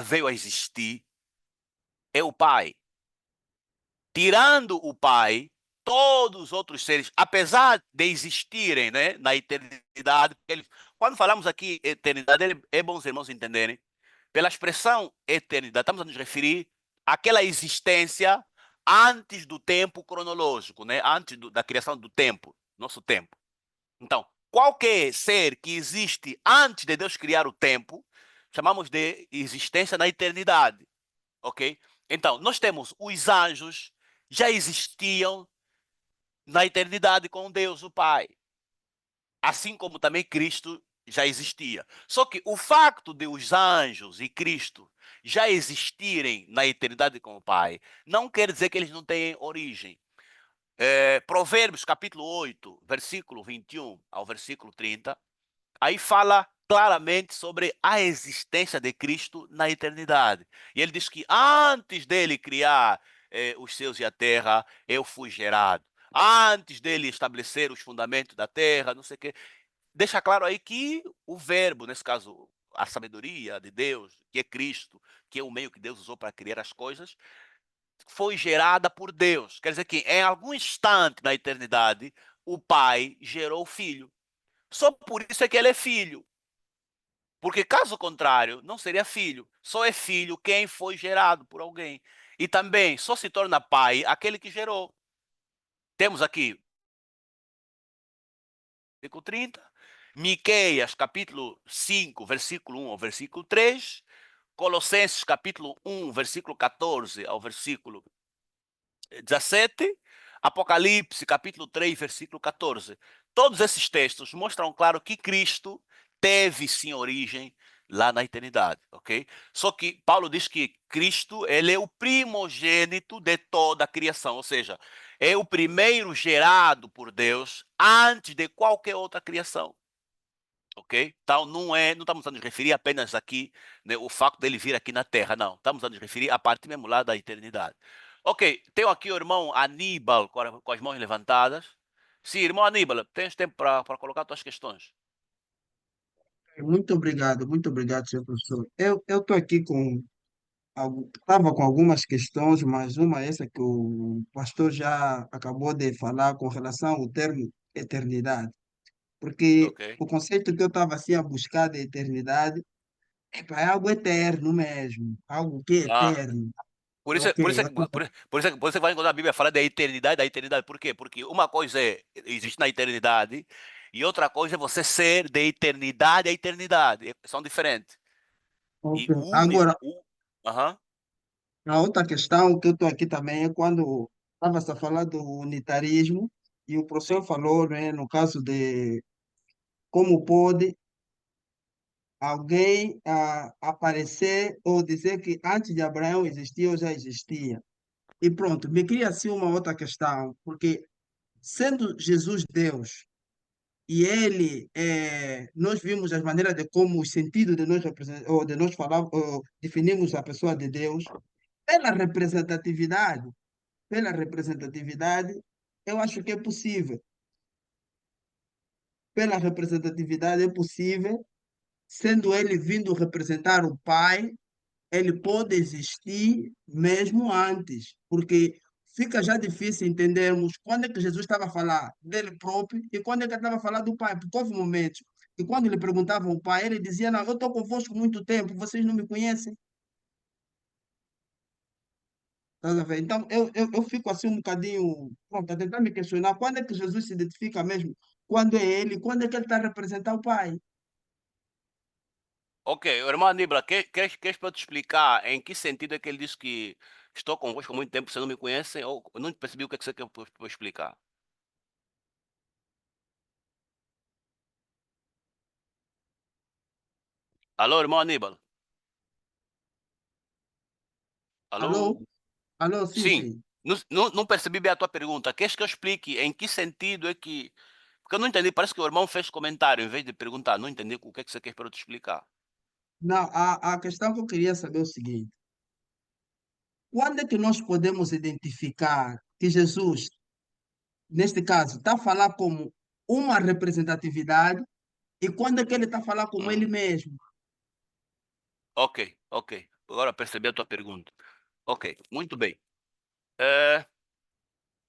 veio a existir, é o Pai. Tirando o Pai, todos os outros seres, apesar de existirem, né, na eternidade, quando falamos aqui eternidade, é bom os irmãos entenderem, pela expressão eternidade, estamos a nos referir àquela existência antes do tempo cronológico, né? Antes da criação do tempo, nosso tempo. Então, qualquer ser que existe antes de Deus criar o tempo, chamamos de existência na eternidade, ok? Então, nós temos os anjos, já existiam na eternidade com Deus, o Pai. Assim como também Cristo já existia. Só que o facto de os anjos e Cristo já existirem na eternidade com o Pai, não quer dizer que eles não têm origem. Provérbios capítulo 8, versículo 21 ao versículo 30, aí fala claramente sobre a existência de Cristo na eternidade. E ele diz que antes dele criar os céus e a terra, eu fui gerado. Antes dele estabelecer os fundamentos da terra, não sei o quê. Deixa claro aí que o verbo, nesse caso, a sabedoria de Deus, que é Cristo, que é o meio que Deus usou para criar as coisas, foi gerada por Deus. Quer dizer que em algum instante na eternidade, o Pai gerou o Filho. Só por isso é que ele é filho. Porque caso contrário, não seria filho. Só é filho quem foi gerado por alguém. E também só se torna pai aquele que gerou. Temos aqui, versículo 30, Miqueias, capítulo 5, versículo 1 ao versículo 3, Colossenses, capítulo 1, versículo 14 ao versículo 17, Apocalipse, capítulo 3, versículo 14. Todos esses textos mostram claro que Cristo teve sim origem lá na eternidade, ok? Só que Paulo diz que Cristo, ele é o primogênito de toda a criação, ou seja, é o primeiro gerado por Deus antes de qualquer outra criação. Ok? Então, não estamos a nos referir apenas aqui, né, o facto dele vir aqui na Terra, não. Estamos a nos referir à parte mesmo lá da eternidade. Ok, tenho aqui o irmão Aníbal com as mãos levantadas. Sim, irmão Aníbal, tens tempo para colocar tuas questões? Muito obrigado, senhor professor. Eu estou aqui estava com algumas questões, mas uma é essa que o pastor já acabou de falar com relação ao termo eternidade. Porque Ok. o conceito que eu estava assim a buscar de eternidade é algo eterno mesmo, algo que é Ah, eterno. por isso, Ok, por isso, por isso que vai encontrar a Bíblia fala da eternidade. Por quê? Porque uma coisa é existe na eternidade e outra coisa é você ser de eternidade a eternidade. São diferentes. ok. E o único... Agora, Aham. a outra questão que eu estou aqui também é quando estava-se a falar do unitarismo e o professor Sim. falou, né, no caso de como pode alguém aparecer ou dizer que antes de Abraão existia ou já existia. E pronto, me cria assim uma outra questão, porque sendo Jesus Deus, e ele, nós vimos as maneiras de como o sentido de nós representar, ou de nós falar, ou definimos a pessoa de Deus, pela representatividade, pela representatividade, eu acho que é possível. Pela representatividade é possível, sendo ele vindo representar o Pai, ele pode existir mesmo antes, porque fica já difícil entendermos quando é que Jesus estava a falar dele próprio e quando é que ele estava a falar do Pai, porque houve momentos que quando ele perguntava ao Pai, ele dizia, não, eu estou convosco muito tempo, vocês não me conhecem. Estás a ver? Então, eu fico assim um bocadinho, pronto, a tentar me questionar quando é que Jesus se identifica mesmo, quando é ele, quando é que ele está a representar o Pai. Ok, irmão Aníbal, queres para eu te explicar em que sentido é que ele disse que estou convosco há muito tempo, vocês não me conhecem? Ou eu não percebi o que é que você quer para eu explicar? Alô, irmão Aníbal? Alô? Alô? Alô, sim, Sim, sim. não percebi bem a tua pergunta. Queres que eu explique em que sentido é que... Porque eu não entendi, parece que o irmão fez comentário em vez de perguntar. Não entendi o que é que você quer para eu te explicar. Não, a questão que eu queria saber é o seguinte: quando é que nós podemos identificar que Jesus, neste caso, está a falar como uma representatividade e quando é que ele está a falar como ele Hum, mesmo? ok. Agora percebi a tua pergunta. Ok, muito bem. Eh,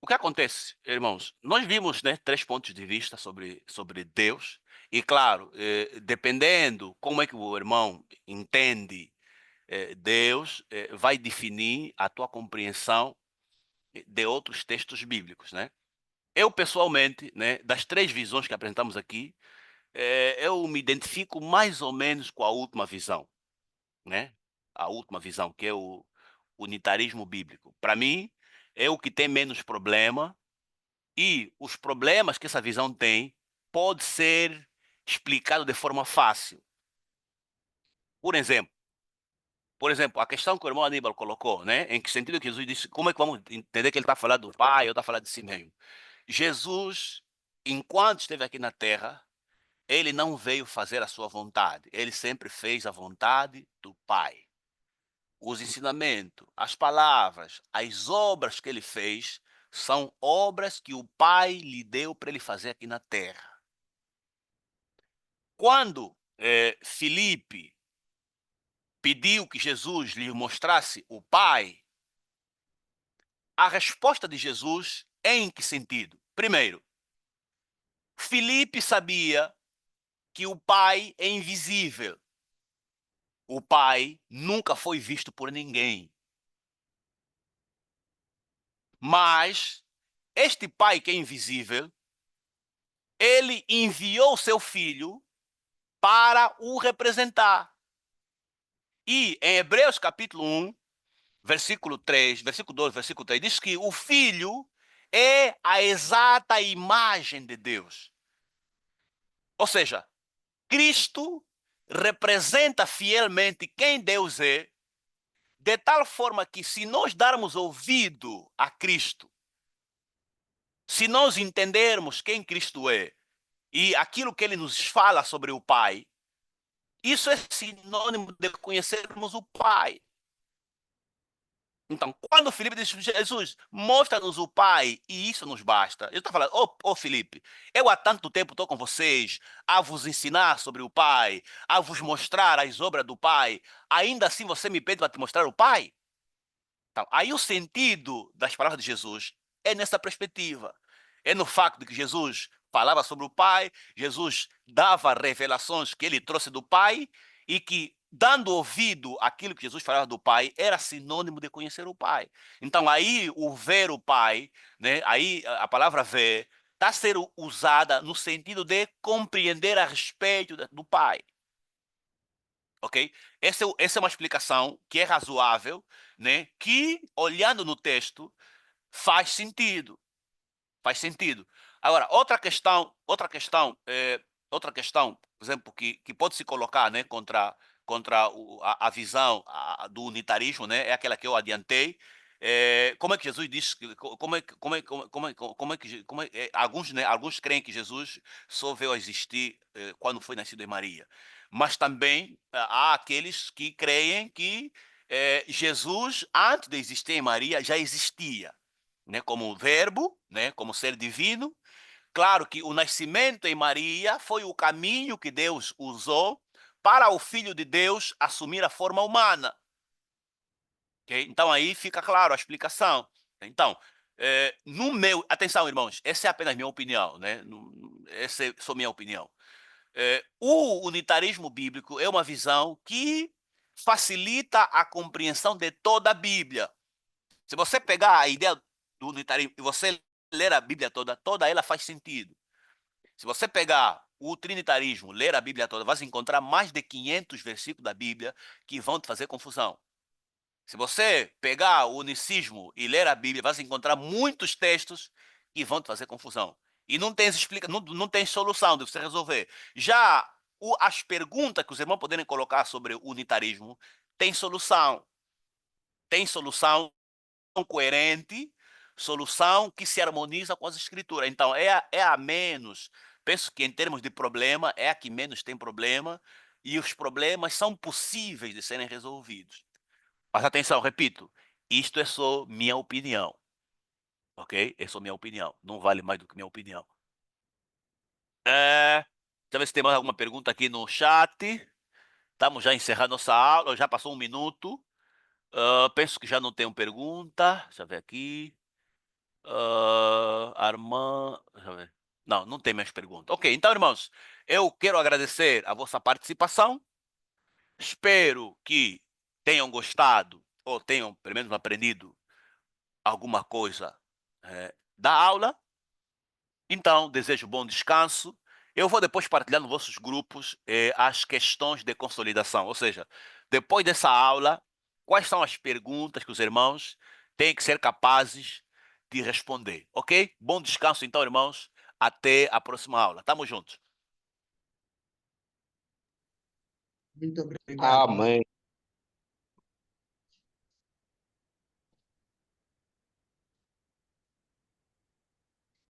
O que acontece, irmãos? Nós vimos, né, três pontos de vista sobre Deus, e claro, dependendo como é que o irmão entende Deus, vai definir a tua compreensão de outros textos bíblicos, né? Eu, pessoalmente, né, das três visões que apresentamos aqui, eu me identifico mais ou menos com a última visão, né? A última visão, que é o unitarismo bíblico. Para mim, é o que tem menos problema. E os problemas que essa visão tem pode ser explicado de forma fácil. Por exemplo, a questão que o irmão Aníbal colocou, né? Em que sentido que Jesus disse, como é que vamos entender que ele está falando do Pai ou está falando de si mesmo? Jesus, enquanto esteve aqui na Terra, ele não veio fazer a sua vontade. Ele sempre fez a vontade do Pai. Os ensinamentos, as palavras, as obras que ele fez são obras que o Pai lhe deu para ele fazer aqui na Terra. Quando Filipe pediu que Jesus lhe mostrasse o Pai, a resposta de Jesus é em que sentido? Primeiro, Filipe sabia que o Pai é invisível. O Pai nunca foi visto por ninguém. Mas este Pai que é invisível, ele enviou seu Filho para o representar. E em Hebreus capítulo 1, versículo 3, versículo 2, versículo 3, diz que o Filho é a exata imagem de Deus. Ou seja, Cristo representa fielmente quem Deus é, de tal forma que se nós darmos ouvido a Cristo, se nós entendermos quem Cristo é e aquilo que ele nos fala sobre o Pai, isso é sinônimo de conhecermos o Pai. Então, quando Filipe diz, Jesus, mostra-nos o Pai e isso nos basta. Eu estou falando, ô Filipe, eu há tanto tempo estou com vocês a vos ensinar sobre o Pai, a vos mostrar as obras do Pai, ainda assim você me pede para te mostrar o Pai? Então, aí o sentido das palavras de Jesus é nessa perspectiva. É no facto de que Jesus falava sobre o Pai, Jesus dava revelações que ele trouxe do Pai e que, dando ouvido àquilo que Jesus falava do Pai, era sinônimo de conhecer o Pai. Então, aí o ver o Pai, né, aí a palavra ver, está a ser usada no sentido de compreender a respeito do Pai. Ok? Essa é uma explicação que é razoável, né? Que, olhando no texto, faz sentido. Faz sentido. Agora, outra questão, por exemplo, que pode se colocar, né, contra a visão do unitarismo, né, é aquela que eu adiantei. Como é que Jesus disse, alguns creem que Jesus só veio a existir quando foi nascido em Maria. Mas também há aqueles que creem que Jesus, antes de existir em Maria, já existia, né, como verbo, né, como ser divino. Claro que o nascimento em Maria foi o caminho que Deus usou para o Filho de Deus assumir a forma humana. Okay? Então aí fica claro a explicação. Então, atenção, irmãos, essa é apenas minha opinião, né? Essa é só minha opinião. O unitarismo bíblico é uma visão que facilita a compreensão de toda a Bíblia. Se você pegar a ideia do unitarismo e você ler a Bíblia toda ela faz sentido. Se você pegar o trinitarismo, ler a Bíblia toda, vai encontrar mais de 500 versículos da Bíblia que vão te fazer confusão. Se você pegar o unicismo e ler a Bíblia, vai encontrar muitos textos que vão te fazer confusão. E não tem solução de você resolver. Já as perguntas que os irmãos poderem colocar sobre o unitarismo, tem solução. Tem solução coerente, solução que se harmoniza com as escrituras. Então, é a menos, penso que em termos de problema, é a que menos tem problema, e os problemas são possíveis de serem resolvidos. Mas atenção, repito, isto é só minha opinião. Ok? É só minha opinião. Não vale mais do que minha opinião. Deixa eu ver se tem mais alguma pergunta aqui no chat. Estamos já encerrando nossa aula, já passou 1 minuto. Penso que já não tenho pergunta. Deixa eu ver aqui. Armand. Deixa eu ver. Não tem mais pergunta. Ok, então, irmãos, eu quero agradecer a vossa participação. Espero que tenham gostado ou tenham, pelo menos, aprendido alguma coisa da aula. Então, desejo bom descanso. Eu vou depois partilhar nos vossos grupos as questões de consolidação. Ou seja, depois dessa aula, quais são as perguntas que os irmãos têm que ser capazes de responder. Ok? Bom descanso, então, irmãos. Até a próxima aula. Tamo juntos. Muito obrigado. Amém.